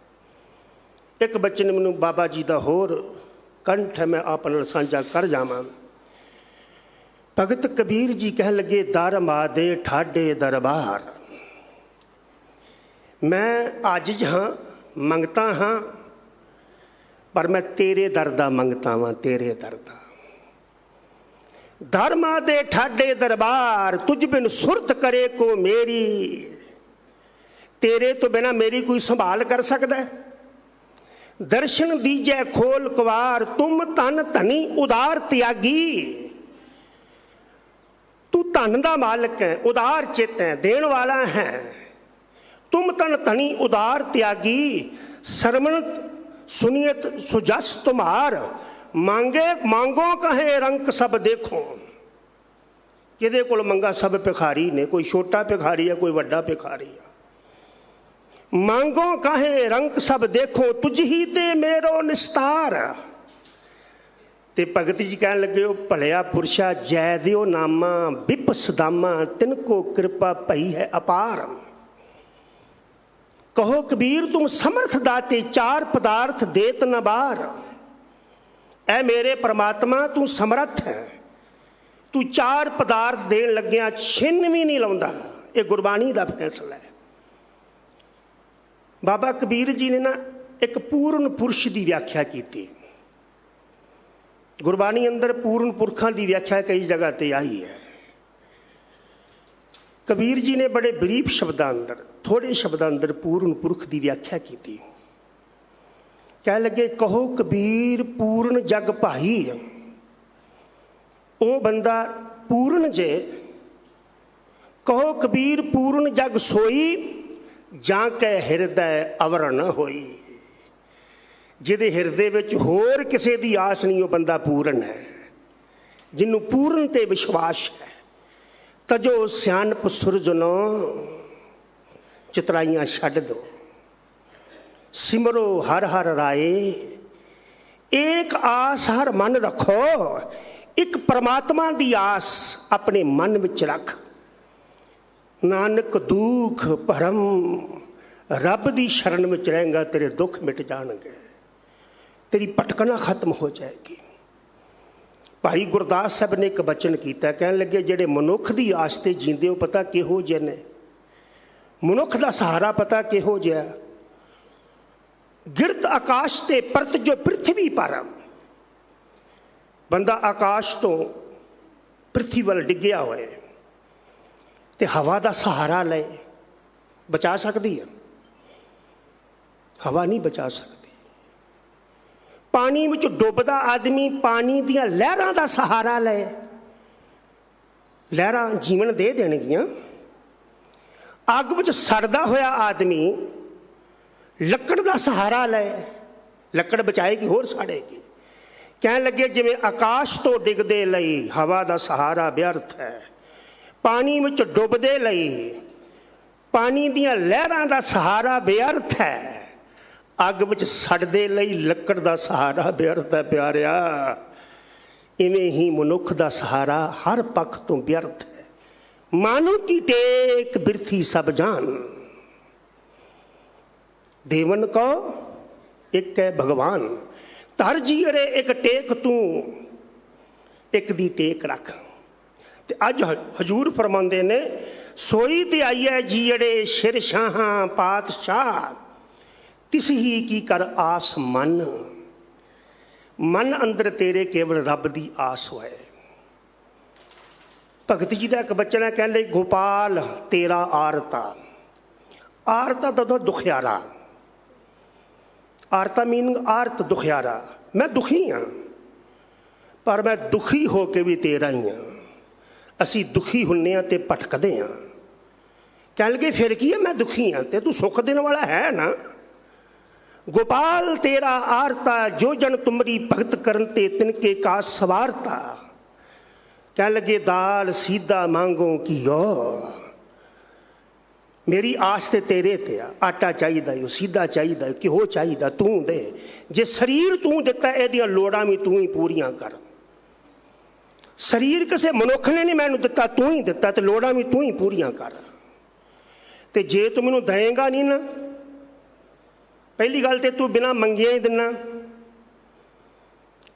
एक बच्चे ने मैनू बाबा जी का होर कंठ है, मैं आप नाल साझा कर जावां। भगत कबीर जी कह लगे दर मादे ठाडे दरबार, मैं आजिज हाँ मंगता हाँ, पर मैं तेरे दर दा मंगता वा, तेरे दर दा। धर्मा दे ठाडे दरबार तुझ बिन सुरत करे को मेरी, तेरे तो बिना मेरी कोई संभाल कर सकता है? दर्शन दीजै खोल कवार, तुम धन धनी उदार त्यागी। तू धन का मालिक है, उदार चित है, देण वाला है। तुम धन धनी उदार त्यागी, सरमन सुनियत सुजस तुम्हार, मांगे मांगो कहे रंक सब देखो। किहदे कोल मंगा सब भिखारी ने, कोई छोटा भिखारी है, कोई वड्डा भिखारी है। मांगो काहे रंक सब देखो, तुझ ही ते मेरो निस्तार। ते भगत जी कह लगे, भलिया पुरुषा जय दियो नामा, बिप सदामा तिनको कृपा पई है अपार। कहो कबीर तुम समर्थ दाते, चार पदार्थ देत न बार। ऐ मेरे परमात्मा तू समर्थ है, तू चार पदार्थ देन लग्या छिन भी नहीं लाउंदा। ये गुरबाणी का फैसला है। बाबा कबीर जी ने ना एक पूर्ण पुरुष की व्याख्या की। गुरबाणी अंदर पूर्ण पुरखों की व्याख्या कई जगह पर आई है। कबीर जी ने बड़े बरीफ शब्दों अंदर, थोड़े शब्दों अंदर पूर्ण पुरख की व्याख्या की। कह लगे, कहो कबीर पूर्ण जग भाई, वो बंदा पूर्ण जे। कहो कबीर पूर्ण जग सोई, जाके हिरदय अवर न होई। जिहदे हिरदे विच होर किसी की आस नहीं, वो बंदा पूर्ण है। जिन्हों पूर्ण ते विश्वास है। तजो सियाणप सुरजनो, चितराइयां छड्ड दो। सिमरो हर हर राय, एक आस हर मन रखो। एक परमात्मा की आस अपने मन विच रख। नानक दुख भरम, रब की शरण में रहेगा, तेरे दुख मिट जाएंगे, तेरी भटकना खत्म हो जाएगी। भाई गुरदास साहब ने एक बचन किया, कह लगे जेडे मनुख की आस ते जींदे हो, पता किहो जे ने। मनुख का सहारा पता किहो जिहा। गिरत आकाश ते परत जो पृथ्वी पर। बंदा आकाश तो पृथ्वी वाल डिग्या होए ते हवा का सहारा ले, बचा सकती है? हवा नहीं बचा सकती। पानी में डुबदा आदमी पानी दियां लहरां का सहारा ले, लहरां जीवन दे देणगियां। अग विच सड़दा होया आदमी लकड़ का सहारा ले, लकड़ बचाएगी होर साड़ेगी। कह लगे जिवें आकाश तो डिगदे लई हवा का सहारा व्यर्थ है, पानी में डुबदे लई पानी दियां लहरां का सहारा व्यर्थ है, अग विच सड़दे लई लकड़ का सहारा व्यर्थ है। प्यारिया, इवें ही मनुख का सहारा हर पख तो व्यर्थ है। मानो की टेक बिरथी सब जान, देवन को एक है भगवान। तर जीरे एक टेक तू, एक दी टेक रख। ते अज हजूर फरमांदे ने, सोई ते आई है जीड़े शिर शाहां पातशाह, तिस ही की कर आस मन। मन अंदर तेरे केवल रब दी आस होए। भगत जी का एक बचन है, कहते गोपाल तेरा आरता। आरता तो दुखियारा, आरता मीनिंग आरत दुखियारा। मैं दुखी हाँ, पर मैं दुखी हो के भी तेरा ही हाँ। असी दुखी हुन्ने ते भटकदे हाँ। कह लगे फिर की है, मैं दुखी हाँ ते तू सुख देने वाला है ना। गोपाल तेरा आरता, जो जन तुमरी भगत करन ते तिनके का सवारता। कह लगे दाल सीधा मांगो की हो, मेरी आस ते तेरे ते आ। आटा चाहिए, सीधा चाहिए, घ्यो चाहिए, तू दे। जे शरीर तू दिता, एदियां लोड़ां भी तू ही पूरियां कर। शरीर किसी मनुख ने नहीं मैनू दिता, तू ही दिता, तो लोड़ां भी तू ही पूरियां कर। ते जे तू मैनू देगा नहीं ना, पहली गल ते तू बिना मंगिया ही देना,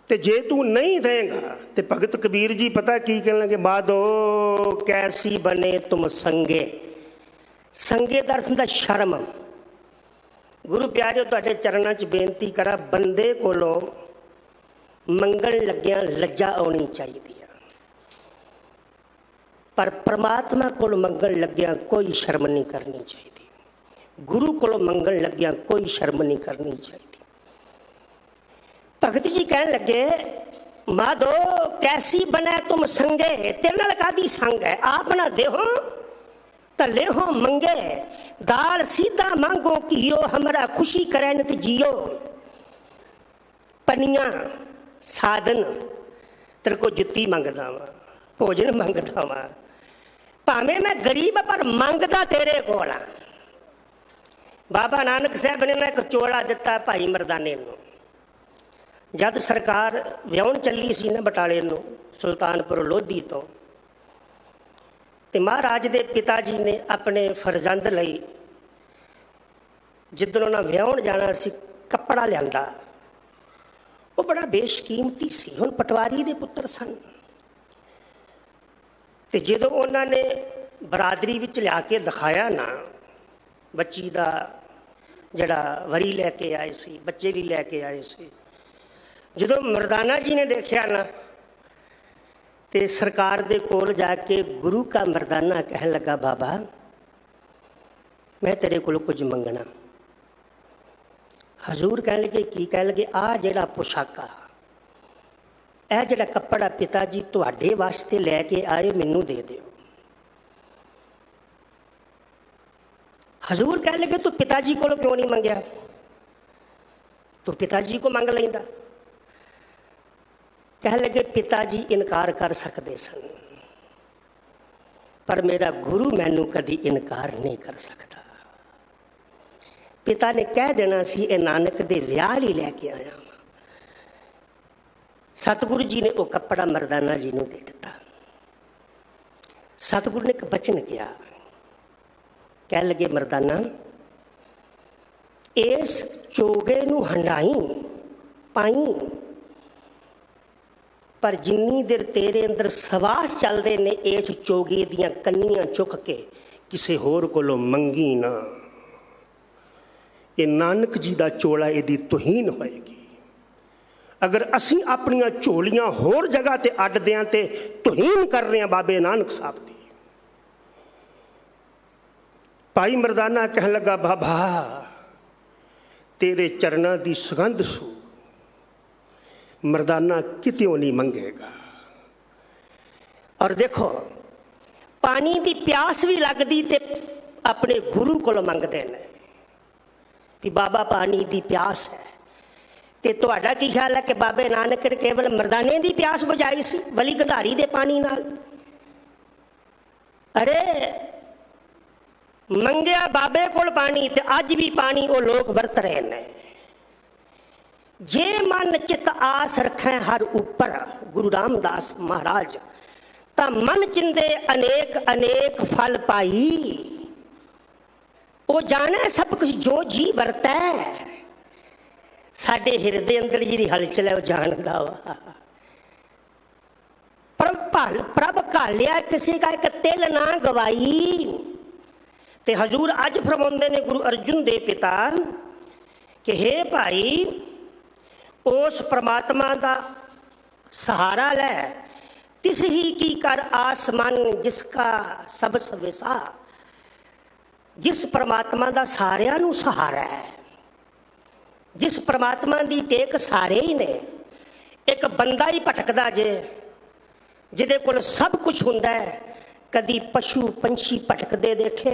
ते जे तू नहीं देगा तो भगत कबीर जी पता की कहने लगे, बादो कैसी बने तुम संगे। संगे का अर्थ ਹੁੰਦਾ शर्म। गुरु प्यारे तुहाडे चरणों च बेनती करा, बंदे कोलों मंगण लग्या लज्जा आनी चाहिए, पर परमात्मा कोल मंगण लग्या कोई शर्म नहीं करनी चाहिए। गुरु कोल मंगण लग्या कोई शर्म नहीं करनी चाहिए।
भगत जी कहन लगे, माधो कैसी बने तुम संगे, तेरे नाल कादी संग है, आप ना देहो तले हो मंगे, दाल सीधा मांगो कियो, हमारा खुशी करे न जियो, पनिया साधन तेरे को जुत्ती मंगदा वा, भोजन मंगदा वा, भावें मैं गरीब पर मंगदा तेरे कोल। बाबा नानक साहब ने ना एक चोला दिता भाई मरदाने नूं, जद सरकार विआउण चली सी ना बटाले नूं सुल्तानपुर लोधी तो, ते महाराज दे पिता जी ने अपने फरजंद लई जिद्दन उन्हां विआउण जाना सी कपड़ा लिआंदा, वो बड़ा बेशकीमती सी। हुण पटवारी दे पुत्तर सन, ते जदों उन्होंने बरादरी विच लिया के दिखाया ना बच्ची दा जड़ा वरी लैके आए सी, बच्चे भी लैके आए सी, जदों मरदाना जी ने देखा ना ते सरकार दे कोल जाके गुरु का मरदाना कहन लगा, बाबा मैं तेरे कोल कुछ मंगना। हजूर कह लगे की? कह लगे आ जड़ा पोशाका, यह जड़ा कपड़ा पिता जी तुहाडे वास्ते लैके आए मैनू दे दिओ। हजूर कह लगे तू पिताजी को क्यों नहीं मंगया, तू पिताजी को मंग लेंदा। कह लगे पिताजी इनकार कर सकते सन, पर मेरा गुरु मैनू कभी इनकार नहीं कर सकता। पिता ने कह देना सी ए नानक दे विआह ही लैके आया। सतगुरु जी ने वह कपड़ा मरदाना जी ने दे दिता। सतगुरु ने एक बचन किया, कह लगे मरदाना इस चोगे नू हंडाई पाई, पर जिन्नी देर तेरे अंदर सवास चलते ने इस चोगे दियां कन्नियां चुक के किसी होर कोलों मंगी ना। ये नानक जी का चोला यदी तुहीन होएगी। अगर असी अपनियां झोलियां होर जगह ते अड्डदे हां ते तुहीन कर रहे हैं बाबे नानक साहब दी। भाई मरदाना कह लगा, बाबा तेरे चरणों की सुगंध सू मरदाना कित्यों नहीं मंगेगा। और देखो पानी की प्यास भी लगती ते अपने गुरु को मंगते हैं कि बाबा पानी की प्यास है। ते तुहाडा की ख्याल है कि बाबे नानक ने केवल मरदाने की प्यास बुझाई सी वली गंधारी दे पानी नाल? अरे मंगया बाबे कोल पानी ते अज भी पानी वो लोग वरत रहे हैं। जे मन चित आस रखें हर ऊपर, गुरु रामदास महाराज, ता मन चिंदे अनेक अनेक फल पाई। वो जाने सब कुछ जो जी वरत है, साडे हिरदे अंदर जी हलचल है वो जानदा वा। प्रभ घालिया किसी का एक तिल ना गवाई। ते हजूर अज फरमाउंदे ने गुरु अर्जुन दे पिता कि हे भाई उस परमात्मा का सहारा लै, तिस ही की कर आसमान जिसका सब सवेसा। जिस परमात्मा का सारिਆਂ ਨੂੰ सहारा है, जिस परमात्मा की टेक सारे ही ने। एक बंदा ही भटकदा जे जिदे कोल सब कुछ हुंदा है, कदी पशु पंछी भटकदे देखे।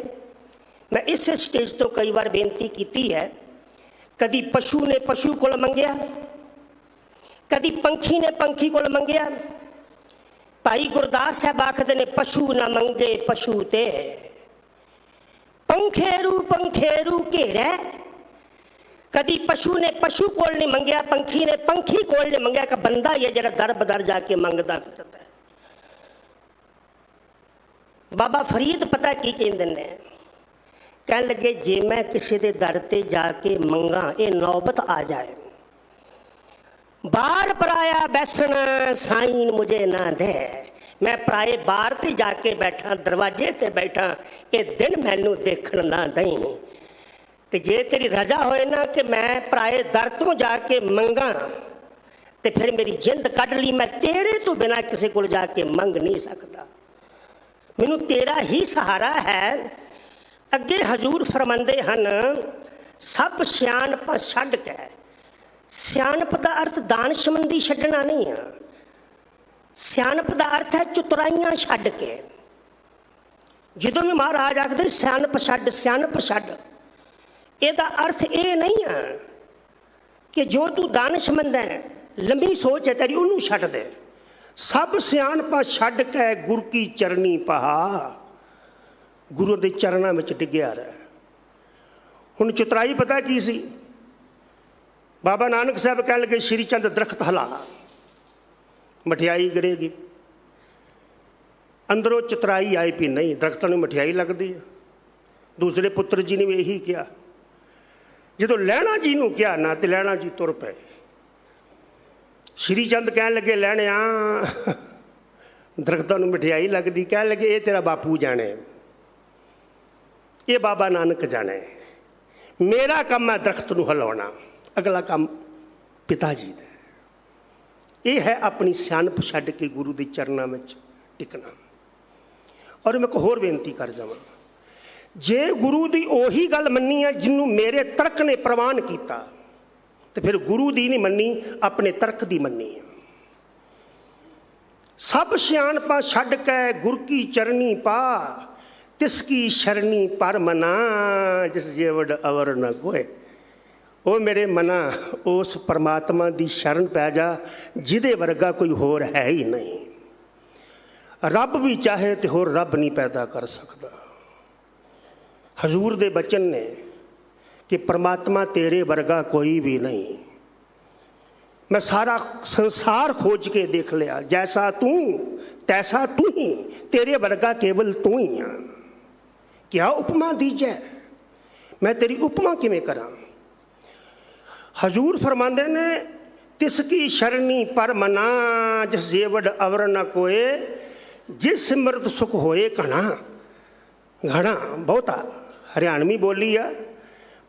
मैं इस स्टेज तो कई बार बेनती की है, कदी पशु ने पशु को मंगया, कदी पंखी ने पंखी को मंगया। भाई गुरदास साहब आखदे ने पशु ना मंगे पशु ते, पंखेरू घेरै। कदी पशु ने पशु कोल नहीं मंगया, पंखी ने पंखी कोल नहीं मंगया। कि बंदा ही है जरा दर बदर जाके मंगदा फिरदा है। बाबा फरीद पता की कहंदे ने, कह लगे जे मैं किसी के दर ते जाके मंगा ये नौबत आ जाए, बार पराया बैसना साईं मुझे ना दे। मैं पराए बार ते जाके बैठा, दरवाजे ते बैठा, ये दिन मैनू देखण ना दई। ते जे तेरी रजा होए ना कि मैं पराए दर तो जाके मंगा, ते फिर मेरी जिंद कढ़ ली। मैं तेरे तो बिना किसी को जाके मंग नहीं सकता, मैनू तेरा ही सहारा है। अगे हजूर फरमांदे हन, सब सियाणप छड्ड के ਸਿਆਣਪ ਦਾ ਅਰਥ ਦਾਨ ਸੰਬੰਧੀ ਛੱਡਣਾ ਨਹੀਂ ਆ। ਸਿਆਣਪ ਦਾ ਅਰਥ ਹੈ ਚਤੁਰਾਈਆਂ ਛੱਡ ਕੇ। ਜਦੋਂ ਵੀ ਮਹਾਰਾਜ ਆਖਦੇ ਸਿਆਣਪ ਛੱਡ, ਸਿਆਣਪ ਛੱਡ, ਇਹਦਾ ਅਰਥ ਇਹ ਨਹੀਂ ਆ ਕਿ ਜੋ ਤੂੰ ਦਾਨ ਸੰਬੰਧ ਹੈ, ਲੰਬੀ ਸੋਚ ਹੈ ਤੇਰੀ, ਉਹਨੂੰ ਛੱਡ ਦੇ। ਸਭ ਸਿਆਣਪਾਂ ਛੱਡ ਕੇ ਗੁਰ ਕੀ ਚਰਨੀ ਪਹਾ, ਗੁਰੂ ਦੇ ਚਰਨਾਂ ਵਿੱਚ ਡਿੱਗਿਆ ਰਹਿ। ਹੁਣ ਚਤੁਰਾਈ ਪਤਾ ਕੀ ਸੀ? ਬਾਬਾ ਨਾਨਕ ਸਾਹਿਬ ਕਹਿਣ ਲੱਗੇ ਸ਼੍ਰੀ ਚੰਦ ਦਰਖਤ ਹਿਲਾ, ਮਠਿਆਈ ਗਿਰੇਗੀ। ਅੰਦਰੋਂ ਚਤੁਰਾਈ ਆਈ ਵੀ ਨਹੀਂ, ਦਰਖਤਾਂ ਨੂੰ ਮਠਿਆਈ ਲੱਗਦੀ ਹੈ। ਦੂਸਰੇ ਪੁੱਤਰ ਜੀ ਨੇ ਵੀ ਇਹੀ ਕਿਹਾ। ਜਦੋਂ ਲਹਿਣਾ ਜੀ ਨੂੰ ਕਿਹਾ ਨਾ ਤੇ ਲਹਿਣਾ ਜੀ ਤੁਰ ਪਏ। ਸ਼੍ਰੀ ਚੰਦ ਕਹਿਣ ਲੱਗੇ ਲਹਿਣਿਆ ਦਰਖਤਾਂ ਨੂੰ ਮਠਿਆਈ ਲੱਗਦੀ। ਕਹਿਣ ਲੱਗੇ ਇਹ ਤੇਰਾ ਬਾਪੂ ਜਾਣੇ, ਇਹ ਬਾਬਾ ਨਾਨਕ ਜਾਣੇ, ਮੇਰਾ ਕੰਮ ਹੈ ਦਰਖਤ ਨੂੰ ਹਿਲਾਉਣਾ, ਅਗਲਾ ਕੰਮ ਪਿਤਾ ਜੀ ਦਾ। ਇਹ ਹੈ ਆਪਣੀ ਸਿਆਣਪ ਛੱਡ ਕੇ ਗੁਰੂ ਦੇ ਚਰਨਾਂ ਵਿੱਚ ਟਿਕਣਾ। ਔਰ ਮੈਂ ਇੱਕ ਹੋਰ ਬੇਨਤੀ ਕਰ ਜਾਵਾਂ, ਜੇ ਗੁਰੂ ਦੀ ਉਹੀ ਗੱਲ ਮੰਨੀ ਹੈ ਜਿਹਨੂੰ ਮੇਰੇ ਤਰਕ ਨੇ ਪ੍ਰਵਾਨ ਕੀਤਾ, ਤੇ ਫਿਰ ਗੁਰੂ ਦੀ ਨਹੀਂ ਮੰਨੀ, ਆਪਣੇ ਤਰਕ ਦੀ ਮੰਨੀ ਹੈ। ਸਭ ਸਿਆਣਪਾਂ ਛੱਡ ਕੇ ਗੁਰ ਕੀ ਚਰਨੀ ਪਾ, ਤਿਸ ਕੀ ਸ਼ਰਨੀ ਪਰ ਮਨਾ, ਜਿਸ ਜੇਵੜ ਅਵਰ ਨਾ ਕੋਏ। ਉਹ ਮੇਰੇ ਮਨਾ ਉਸ ਪਰਮਾਤਮਾ ਦੀ ਸ਼ਰਨ ਪੈ ਜਾ ਜਿਹਦੇ ਵਰਗਾ ਕੋਈ ਹੋਰ ਹੈ ਹੀ ਨਹੀਂ। ਰੱਬ ਵੀ ਚਾਹੇ ਤੇ ਹੋਰ ਰੱਬ ਨਹੀਂ ਪੈਦਾ ਕਰ ਸਕਦਾ। ਹਜ਼ੂਰ ਦੇ ਬਚਨ ਨੇ ਕਿ ਪਰਮਾਤਮਾ ਤੇਰੇ ਵਰਗਾ ਕੋਈ ਵੀ ਨਹੀਂ। ਮੈਂ ਸਾਰਾ ਸੰਸਾਰ ਖੋਜ ਕੇ ਦੇਖ ਲਿਆ, ਜੈਸਾ ਤੂੰ ਤੈਸਾ ਤੂੰ ਹੀ, ਤੇਰੇ ਵਰਗਾ ਕੇਵਲ ਤੂੰ ਹੀ ਆ। ਕਿਆ ਉਪਮਾ ਦੀਜੈ, ਮੈਂ ਤੇਰੀ ਉਪਮਾ ਕਿਵੇਂ ਕਰਾਂ? ਹਜ਼ੂਰ ਫਰਮਾਉਂਦੇ ਨੇ ਤਿਸ ਕੀ ਸ਼ਰਨੀ ਪਰ ਮਨਾ, ਜਿਸ ਜੇਵੜ ਅਵਰ ਨਾ ਕੋਏ, ਜਿਸ ਸਿਮਰਤ ਸੁਖ ਹੋਏ ਘਣਾ। ਘਣਾ ਬਹੁਤਾ ਹਰਿਆਣਵੀ ਬੋਲੀ ਆ।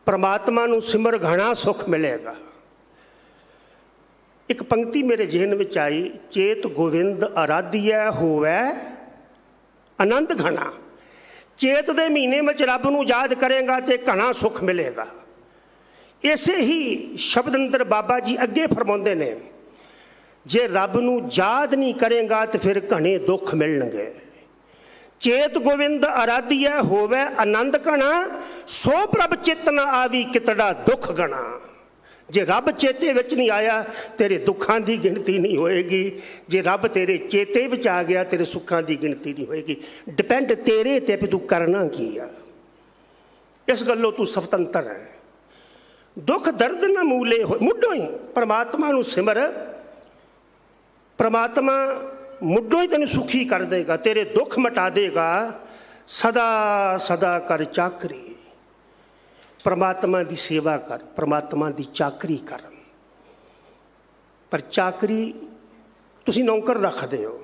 ਪਰਮਾਤਮਾ ਨੂੰ ਸਿਮਰ ਘਣਾ ਸੁਖ ਮਿਲੇਗਾ। ਇੱਕ ਪੰਕਤੀ ਮੇਰੇ ਜ਼ਿਹਨ ਵਿੱਚ ਆਈ, ਚੇਤ ਗੋਵਿੰਦ ਅਰਾਧੀਐ ਹੋਵੇ ਆਨੰਦ ਘਣਾ। ਚੇਤ ਦੇ ਮਹੀਨੇ ਵਿੱਚ ਰੱਬ ਨੂੰ ਯਾਦ ਕਰੇਗਾ ਤੇ ਘਣਾ ਸੁਖ ਮਿਲੇਗਾ। ਇਸੇ ਹੀ ਸ਼ਬਦ ਅੰਦਰ ਬਾਬਾ ਜੀ ਅੱਗੇ ਫਰਮਾਉਂਦੇ ਨੇ, ਜੇ ਰੱਬ ਨੂੰ ਯਾਦ ਨਹੀਂ ਕਰੇਗਾ ਤੇ ਫਿਰ ਘਣੇ ਦੁੱਖ ਮਿਲਣਗੇ। ਚੇਤ ਗੋਵਿੰਦ ਅਰਾਧੀਐ ਹੋਵੇ ਆਨੰਦ ਘਣਾ, ਸੋ ਪ੍ਰਭ ਚਿਤ ਨ ਆਵੀ ਕਿਤੜਾ ਦੁੱਖ ਗਣਾ। ਜੇ ਰੱਬ ਚੇਤੇ ਵਿੱਚ ਨਹੀਂ ਆਇਆ ਤੇਰੇ ਦੁੱਖਾਂ ਦੀ ਗਿਣਤੀ ਨਹੀਂ ਹੋਏਗੀ। ਜੇ ਰੱਬ ਤੇਰੇ ਚੇਤੇ ਵਿੱਚ ਆ ਗਿਆ ਤੇਰੇ ਸੁੱਖਾਂ ਦੀ ਗਿਣਤੀ ਨਹੀਂ ਹੋਏਗੀ। ਡਿਪੈਂਡ ਤੇਰੇ ਤੇ ਵੀ ਤੂੰ ਕਰਨਾ ਕੀ ਆ। ਇਸ ਗੱਲੋਂ ਤੂੰ ਸੁਤੰਤਰ ਹੈ। ਦੁੱਖ ਦਰਦ ਨਾ ਮੂਲੇ ਮੁੱਢੋਂ ਹੀ ਪਰਮਾਤਮਾ ਨੂੰ ਸਿਮਰ, ਪਰਮਾਤਮਾ ਮੁੱਢੋਂ ਹੀ ਤੈਨੂੰ ਸੁਖੀ ਕਰ ਦੇਗਾ, ਤੇਰੇ ਦੁੱਖ ਮਿਟਾ ਦੇਗਾ। ਸਦਾ ਸਦਾ ਕਰ ਚਾਕਰੀ, ਪਰਮਾਤਮਾ ਦੀ ਸੇਵਾ ਕਰ, ਪਰਮਾਤਮਾ ਦੀ ਚਾਕਰੀ ਕਰ। ਪਰ ਚਾਕਰੀ ਤੁਸੀਂ ਨੌਕਰ ਰੱਖਦੇ ਹੋ,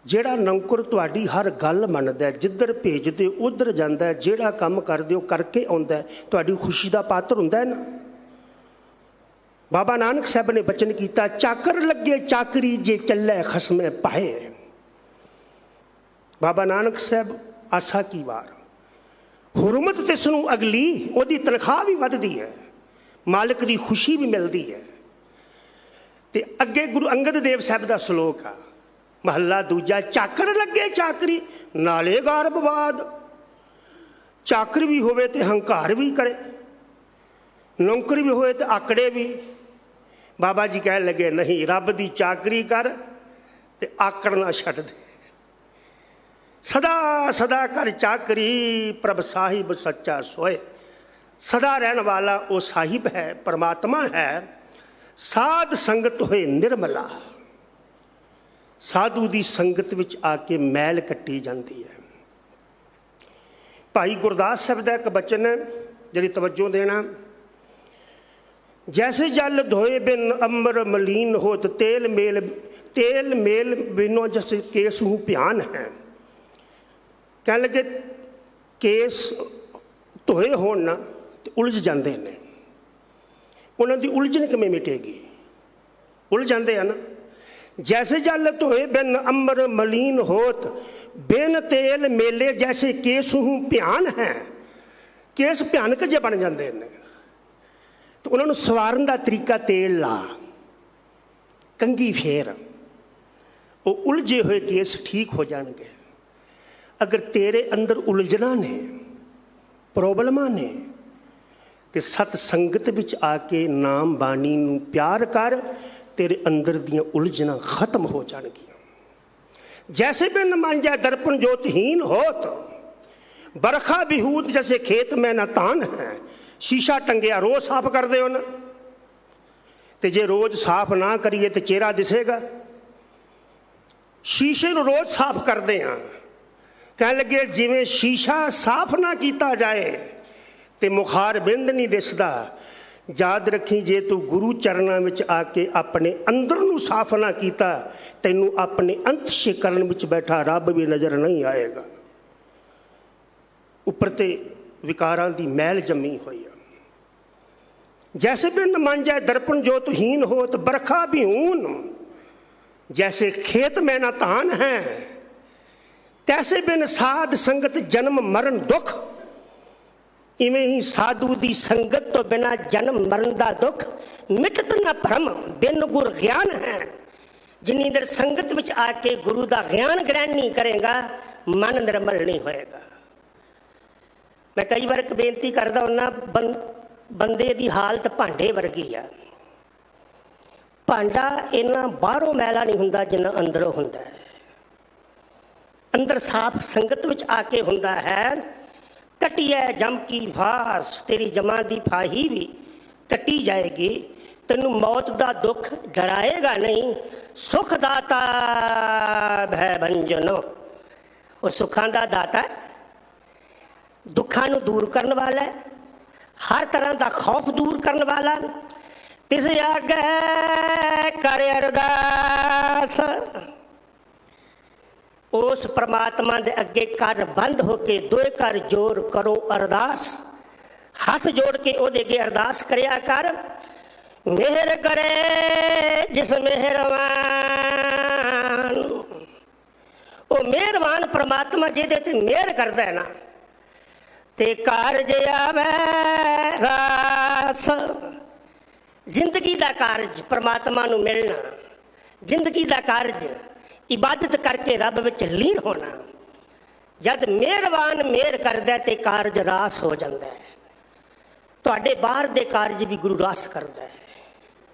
ਜਿਹੜਾ ਨੌਕਰ ਤੁਹਾਡੀ ਹਰ ਗੱਲ ਮੰਨਦਾ, ਜਿੱਧਰ ਭੇਜਦੇ ਉੱਧਰ ਜਾਂਦਾ, ਜਿਹੜਾ ਕੰਮ ਕਰਦੇ ਹੋ ਕਰਕੇ ਆਉਂਦਾ, ਤੁਹਾਡੀ ਖੁਸ਼ੀ ਦਾ ਪਾਤਰ ਹੁੰਦਾ ਹੈ ਨਾ। ਬਾਬਾ ਨਾਨਕ ਸਾਹਿਬ ਨੇ ਬਚਨ ਕੀਤਾ, ਚਾਕਰ ਲੱਗੇ ਚਾਕਰੀ ਜੇ ਚੱਲੇ ਖਸਮੇ ਪਾਏ। ਬਾਬਾ ਨਾਨਕ ਸਾਹਿਬ ਆਸਾ ਕੀ ਵਾਰ, ਹੁਰਮਤ ਤਿਸ ਨੂੰ ਅਗਲੀ, ਉਹਦੀ ਤਨਖਾਹ ਵੀ ਵੱਧਦੀ ਹੈ, ਮਾਲਕ ਦੀ ਖੁਸ਼ੀ ਵੀ ਮਿਲਦੀ ਹੈ। ਤੇ ਅੱਗੇ ਗੁਰੂ ਅੰਗਦ ਦੇਵ ਸਾਹਿਬ ਦਾ ਸਲੋਕ ਆ, ਮਹੱਲਾ ਦੂਜਾ, ਚਾਕਰ ਲੱਗੇ ਚਾਕਰੀ ਨਾਲੇ ਗਾਰ ਬਵਾਦ। ਚਾਕਰ ਵੀ ਹੋਵੇ ਤੇ ਹੰਕਾਰ ਵੀ ਕਰੇ, ਨੌਕਰੀ ਵੀ ਹੋਏ ਤੇ ਆਕੜੇ ਵੀ। ਬਾਬਾ ਜੀ ਕਹਿਣ ਲੱਗੇ ਨਹੀਂ, ਰੱਬ ਦੀ ਚਾਕਰੀ ਕਰ ਤੇ ਆਕੜਨਾ ਛੱਡ ਦੇ। ਸਦਾ ਸਦਾ ਕਰ ਚਾਕਰੀ, ਪ੍ਰਭ ਸਾਹਿਬ ਸੱਚਾ ਸੋਏ। ਸਦਾ ਰਹਿਣ ਵਾਲਾ ਉਹ ਸਾਹਿਬ ਹੈ, ਪਰਮਾਤਮਾ ਹੈ। ਸਾਧ ਸੰਗਤ ਹੋਏ ਨਿਰਮਲਾ, ਸਾਧੂ ਦੀ ਸੰਗਤ ਵਿੱਚ ਆ ਕੇ ਮੈਲ ਕੱਟੀ ਜਾਂਦੀ ਹੈ। ਭਾਈ ਗੁਰਦਾਸ ਸਾਹਿਬ ਦਾ ਇੱਕ ਬਚਨ ਹੈ ਜਿਹੜੀ ਤਵੱਜੋ ਦੇਣਾ, ਜੈਸੇ ਜਲ ਧੋਏ ਬਿਨ ਅੰਬਰ ਮਲੀਨ ਹੋਤ, ਤੇਲ ਮੇਲ ਬਿਨੋ ਜਸ ਕੇਸ ਹੂੰ ਧਿਆਨ ਹੈ। ਕਹਿਣ ਲੱਗੇ ਕੇਸ ਧੋਏ ਹੋਣ ਨਾ ਤੇ ਉਲਝ ਜਾਂਦੇ ਨੇ, ਉਹਨਾਂ ਦੀ ਉਲਝਣ ਕਿਵੇਂ ਮਿਟੇਗੀ? ਉਲਝ ਜਾਂਦੇ ਆ ਨਾ। जैसे जल धोए बिन अंबर मलीन होत, बिन तेल मेले जैसे केस हूँ भयान है। केस भयानक जे बन जाते हैं।
तो उन्होंने सवारन का तरीका तेल ला, कंघी फेर, वो उलझे हुए केस ठीक हो जाएंगे। अगर तेरे अंदर उलझना ने, प्रॉब्लमां ने, तो सत संगत विच आके नाम बाणी नूं प्यार कर, तेरे अंदर दियां उलझना खत्म हो जाएंगियां। जैसे बिन मांझा दर्पण ज्योतिहीन होत, बरखा बिहूद जैसे खेत में न तान है। शीशा टंगिया रोज साफ कर दे ना, तो जे रोज साफ ना करिए तो चेहरा दिसेगा। शीशे को रोज साफ करते हाँ, कह लगे जिवें शीशा साफ ना किया जाए तो मुखार बिंद नहीं दिसदा। याद रखी, जे तू गुरु चरणों में आके अपने अंदर नू साफ ना किया, तैनू अपने अंतशे करन विच बैठा रब भी नज़र नहीं आएगा। उपर ते विकारां दी मैल जमी हुई है। जैसे बिन मांझा दर्पण ज्योतहीन होत, बरखा भी ऊन जैसे खेत में ना धान है। तैसे बिन साध संगत जन्म मरण दुख, इवें ही साधु दी संगत तो बिना जन्म मरण का दुख मिटत न भ्रम, बिन गुर ज्ञान है। जिन्नी देर संगत विच आके गुरु का ज्ञान ग्रहण नहीं करेगा, मन निर्मल नहीं होएगा। मैं कई बार एक बेनती करता हुन्ना, बंदे की हालत भांडे वर्गी है। भांडा इन्ना बाहरों मैला नहीं हुंदा जिन्ना अंदरों हुंदा है। अंदर साफ संगत विच आके हुंदा है। कटी है जम की फास, तेरी जमा दी फाही भी कटी जाएगी। तेनू मौत का दुख डराएगा नहीं। सुख दाता भय भंजनो, वो सुखां दा दाता है, दुखां नू दूर करने वाला है, हर तरह का खौफ दूर करने वाला। तिस आगे कर अरदास, उस परमात्मा दे अगे कर बंद होके दोए कर जोर करो अरदास। हाथ जोड़ के ओदे अगे अरदास करया कर। मेहर करे जिस मेहरबान, वो मेहरबान परमात्मा जिहदे ते मेहर करदा है ना, ते कारज आवे रास। जिंदगी का कारज परमात्मा नू मिलना, जिंदगी का कारज इबादत करके रब विच लीन होना। जद मेहरबान मेहर करदा ते कारज रास हो जाता है। तुहाडे बाहर दे कारज भी गुरु रास करता है।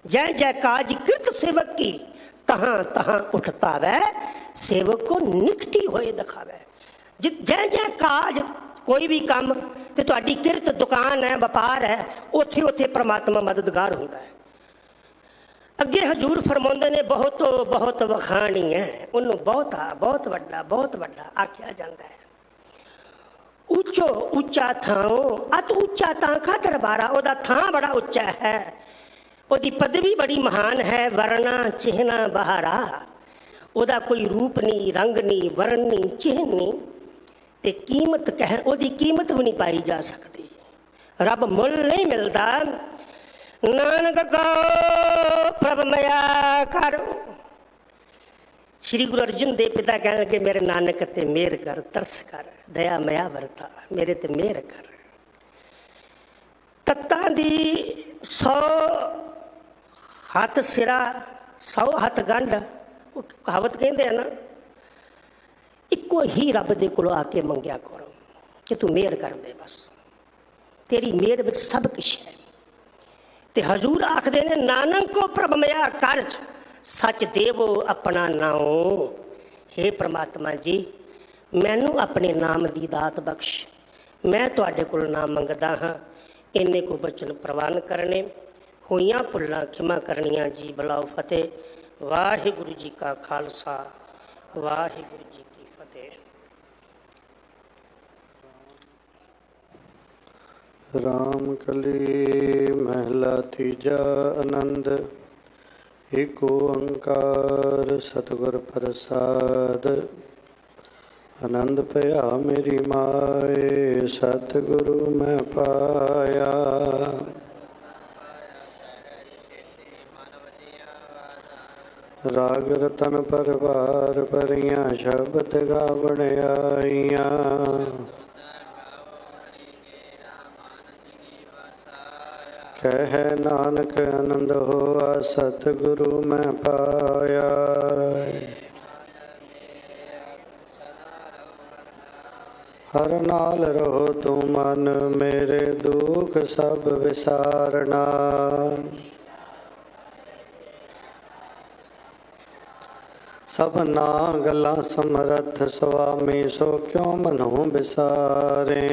जै जै काज कृत सेवक की, तहां तहां उठता वै, सेवक को निकटी होए दिखावे। जै जै काज कोई भी काम, तो तुहाडी किरत दुकान है, व्यापार है, उत्थे उत्थे परमात्मा मददगार होता है। अगे हजूर फरमाते ने बहुत बहुत वखाणी है, उन्होंने बहुत वड्डा आख्या जाता है। उच्चो उच्चा थाओ अत उच्चा तांखा दरबारा, ओदा थां बड़ा उच्चा है, ओदी पदवी बड़ी महान है। वरना चिहना बहारा, ओदा कोई रूप नहीं, रंग नहीं, वर्ण नहीं, चिन्ह नहीं, ते कीमत कह ओदी कीमत भी नहीं पाई जा सकती। रब मुल नहीं मिलता। नानक कहो प्रभ मया कर। श्री गुरु अर्जुन देव पिता कह लगे, मेरे नानक ते मेहर कर, तरस कर, दया मया वरता, मेरे ते मेहर कर। तत्तां दी 100 हथ सिरा 100 हथ गंढ, कहावत कहते हैं ना। इको ही रब दे कोल आके मंगया करो कि तू मेहर कर दे, बस तेरी मेहर विच सब कुछ है। ते हजूर आखदे ने, नानक को प्रभ मया कारज, सच देवो अपना नाओ। हे परमात्मा जी, मैनू अपने नाम की दात बख्श, मैं तुहाडे कोल नाम मंगदा हाँ। इन्ने को बचन प्रवान करने, होइयां भुल्लां खिमा करनियां जी। बलाओ फतेह। वाहिगुरु जी का खालसा, वाहिगुरु जी की फतेह।
राम कली महला तीजा आनंद। एको ओंकार सतगुर प्रसाद। आनंद पया मेरी माए, सतगुरु मैं पाया। राग रतन परवार परियां, शब्द गावण आईयां। कह नानक आनंद होआ सतगुरु मैं पाया। हर नाल रहो तू मन मेरे दुख सब विसारना। सबना गल्लां समरथ स्वामी सो क्यों मनो बिसारे।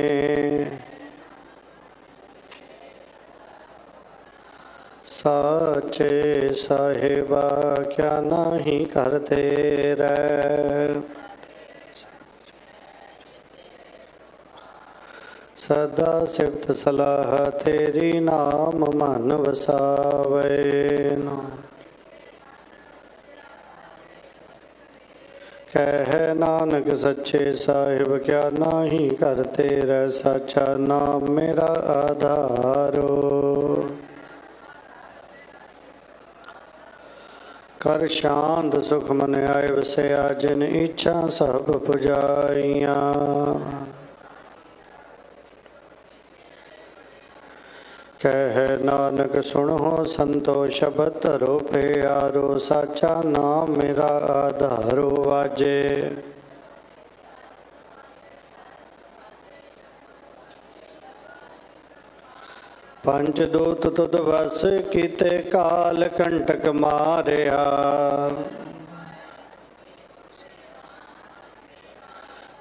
साचे साहिबा क्या नहीं करते रह। सदा सिफत सलाह तेरी नाम मन वसावे। कह नानक सच्चे साहिब क्या नाही करते रह। सच्चा नाम मेरा आधारो। कर शांत सुख मन आए वसया जिन इच्छा सब पुजाइया। कह नानक सुनो संतो शब्द धरो प्यारो। साचा नाम मेरा आधारो वाजे। पंच दूत तुद वस कीते काल कंटक मारिया।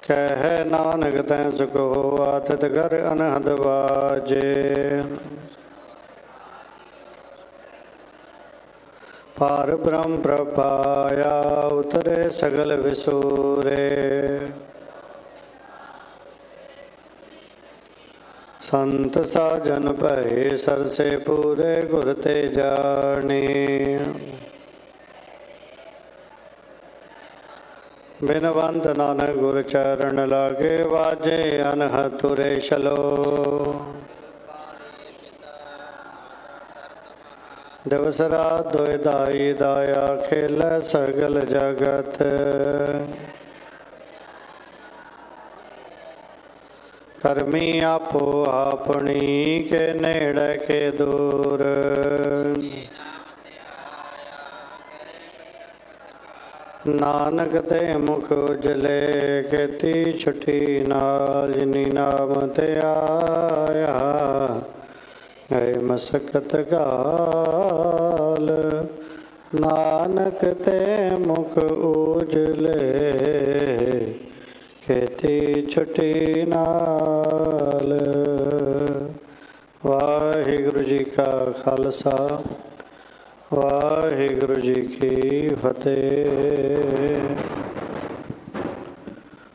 कह नानक तैं सुख होआ तित घर अनहद बाजे। पार ब्रह्म प्रपाया उतरे सगल विसूरे। संत साजन भय सरसे पूरे गुर ते जाने। बिनवंत नानक गुर चरण लागे वाजे अनहद तुरे चलो। दिवस रात दोय दाई दाया खेल सगल जगत। करमी आपो आपनी के नेड़े के दूर। नानक ते मुख उजले खेती छुट्टी नाल। जिनी नाम ते आया गए मसकत गाल। नानक ते मुख उजले खेती छुट्टी नाल। वाहिगुरु जी का खालसा वाहिगुरु जी की फतेह।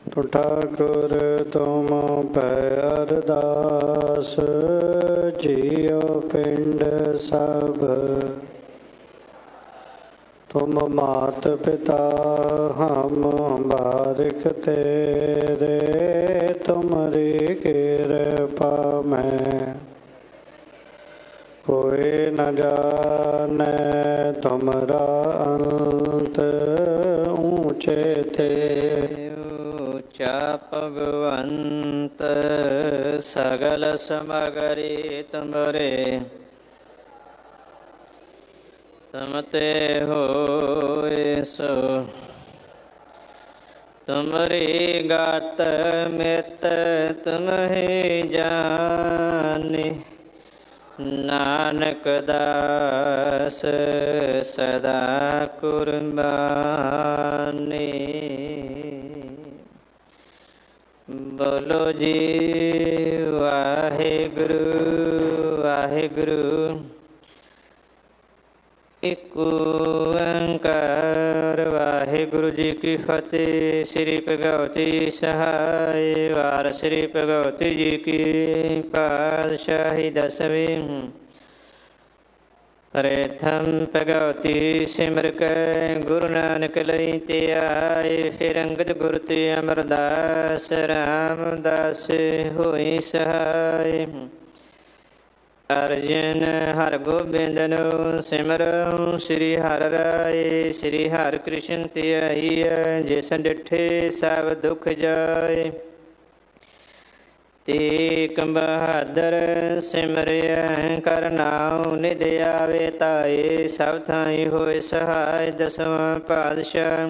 तो ठाकुर तुम पै अरदास जियो पिंड सब। तुम मात पिता हम बारिक तेरे। तुमरी कृपा में कोई न जाने तुमरा अंत। ऊंचे ते ऊंचा भगवंत सगल समगरी तुमरे। तुमते होए सो तुमरी गात मित तुम ही जाने। नानक दास सदा कुर्बानी। बोलो जी वाहिगुरु वाहिगुरु। एक ओंकार वाहिगुरु जी की फतेह। श्री भगवती सहाय वार श्री भगवती जी की पातशाही दसवीं। प्रथम भगवती सिमर कै गुरु नानक लई ते आए। फिर अंगद गुरु ते अमरदास रामदास होई सहाय। अर्जन हर गोबिंद नो सिमरऊं श्री हर राय। श्री हर कृष्ण ते आईय जिस डिठे सब दुख जाय। ਤੇਗ ਬਹਾਦਰ ਸਿਮਰਿਆ ਕਰ ਨਾਉ ਨਿਧ ਆਵੇ ਤਾਏ ਸਭ ਥਾਈ ਹੋਏ ਸਹਾਇ। ਦਸਵਾਂ ਪਾਤਸ਼ਾਹ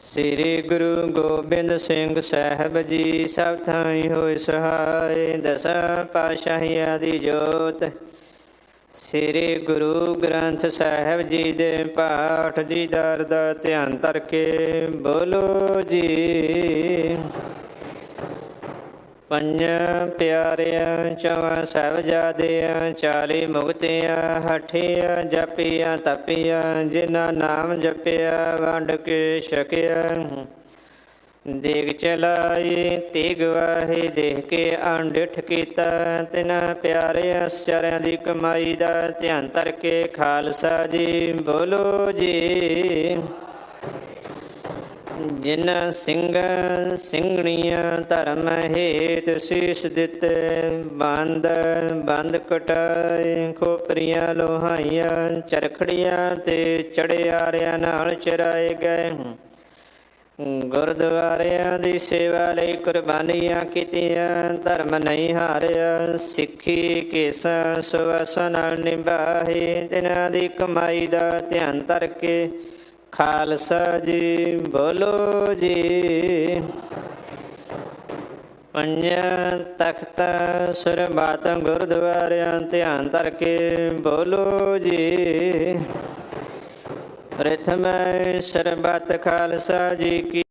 ਸ੍ਰੀ ਗੁਰੂ ਗੋਬਿੰਦ ਸਿੰਘ ਸਾਹਿਬ ਜੀ ਸਭ ਥਾਈ ਹੋਏ ਸਹਾਇ। ਦਸਾਂ ਪਾਤਸ਼ਾਹੀਆਂ ਦੀ ਜੋਤ ਸ੍ਰੀ ਗੁਰੂ ਗ੍ਰੰਥ ਸਾਹਿਬ ਜੀ ਦੇ ਪਾਠ ਦੀਦਾਰ ਦਾ ਧਿਆਨ ਧਰ ਕੇ ਬੋਲੋ ਜੀ। ਪੰਜਾਂ ਪਿਆਰਿਆਂ ਚੌਹਾਂ ਸਾਹਿਬਜ਼ਾਦਿਆਂ 40 ਮੁਕਤਿਆਂ ਹਠੀਆਂ ਜਪੀਆਂ ਤਪੀਆਂ ਜਿਨ੍ਹਾਂ ਨਾਮ ਜਪਿਆ ਵੰਡ ਕੇ ਛਕਿਆ। ਦੇਗ ਚਲਾਈ ਤੇਗ ਵਾਹੀ ਦੇਖ ਕੇ ਅਣਡਿੱਠ ਕੀਤਾ ਤਿਨਾਂ ਪਿਆਰਿਆਂ ਸਾਰਿਆਂ ਦੀ ਕਮਾਈ ਦਾ ਧਿਆਨ ਧਰ ਕੇ ਖਾਲਸਾ ਜੀ ਬੋਲੋ ਜੀ। ਜਿਨ੍ਹਾਂ ਸਿੰਘਾਂ ਸਿੰਘਣੀਆਂ ਧਰਮ ਹੇਤ ਸੀਸ ਦਿੱਤੇ ਬੰਦ ਕਟਾਏ ਖੋਪਰੀਆਂ ਲੋਹਾਈਆਂ ਚਰਖੜੀਆਂ ਤੇ ਚੜਿਆਰਿਆਂ ਨਾਲ ਚਰਾਏ ਗਏ। ਗੁਰਦੁਆਰਿਆਂ ਦੀ ਸੇਵਾ ਲਈ ਕੁਰਬਾਨੀਆਂ ਕੀਤੀਆਂ ਧਰਮ ਨਹੀਂ ਹਾਰਿਆ। ਸਿੱਖੀ ਕੇਸਾਂ ਸੁਵਾਸਾਂ ਨਾਲ ਨਿਭਾਈ ਤਿਨਾਂ ਦੀ ਕਮਾਈ ਦਾ ਧਿਆਨ ਧਰ ਕੇ ਖਾਲਸਾ ਜੀ ਬੋਲੋ ਜੀ। ਪੰਜਾਂ ਤਖਤਾਂ ਸਰਬੱਤ ਗੁਰਦੁਆਰਿਆਂ ਧਿਆਨ ਧਰ ਕੇ ਬੋਲੋ ਜੀ। ਪ੍ਰਥਮ ਸਰਬੱਤ ਖਾਲਸਾ ਜੀ ਕੀ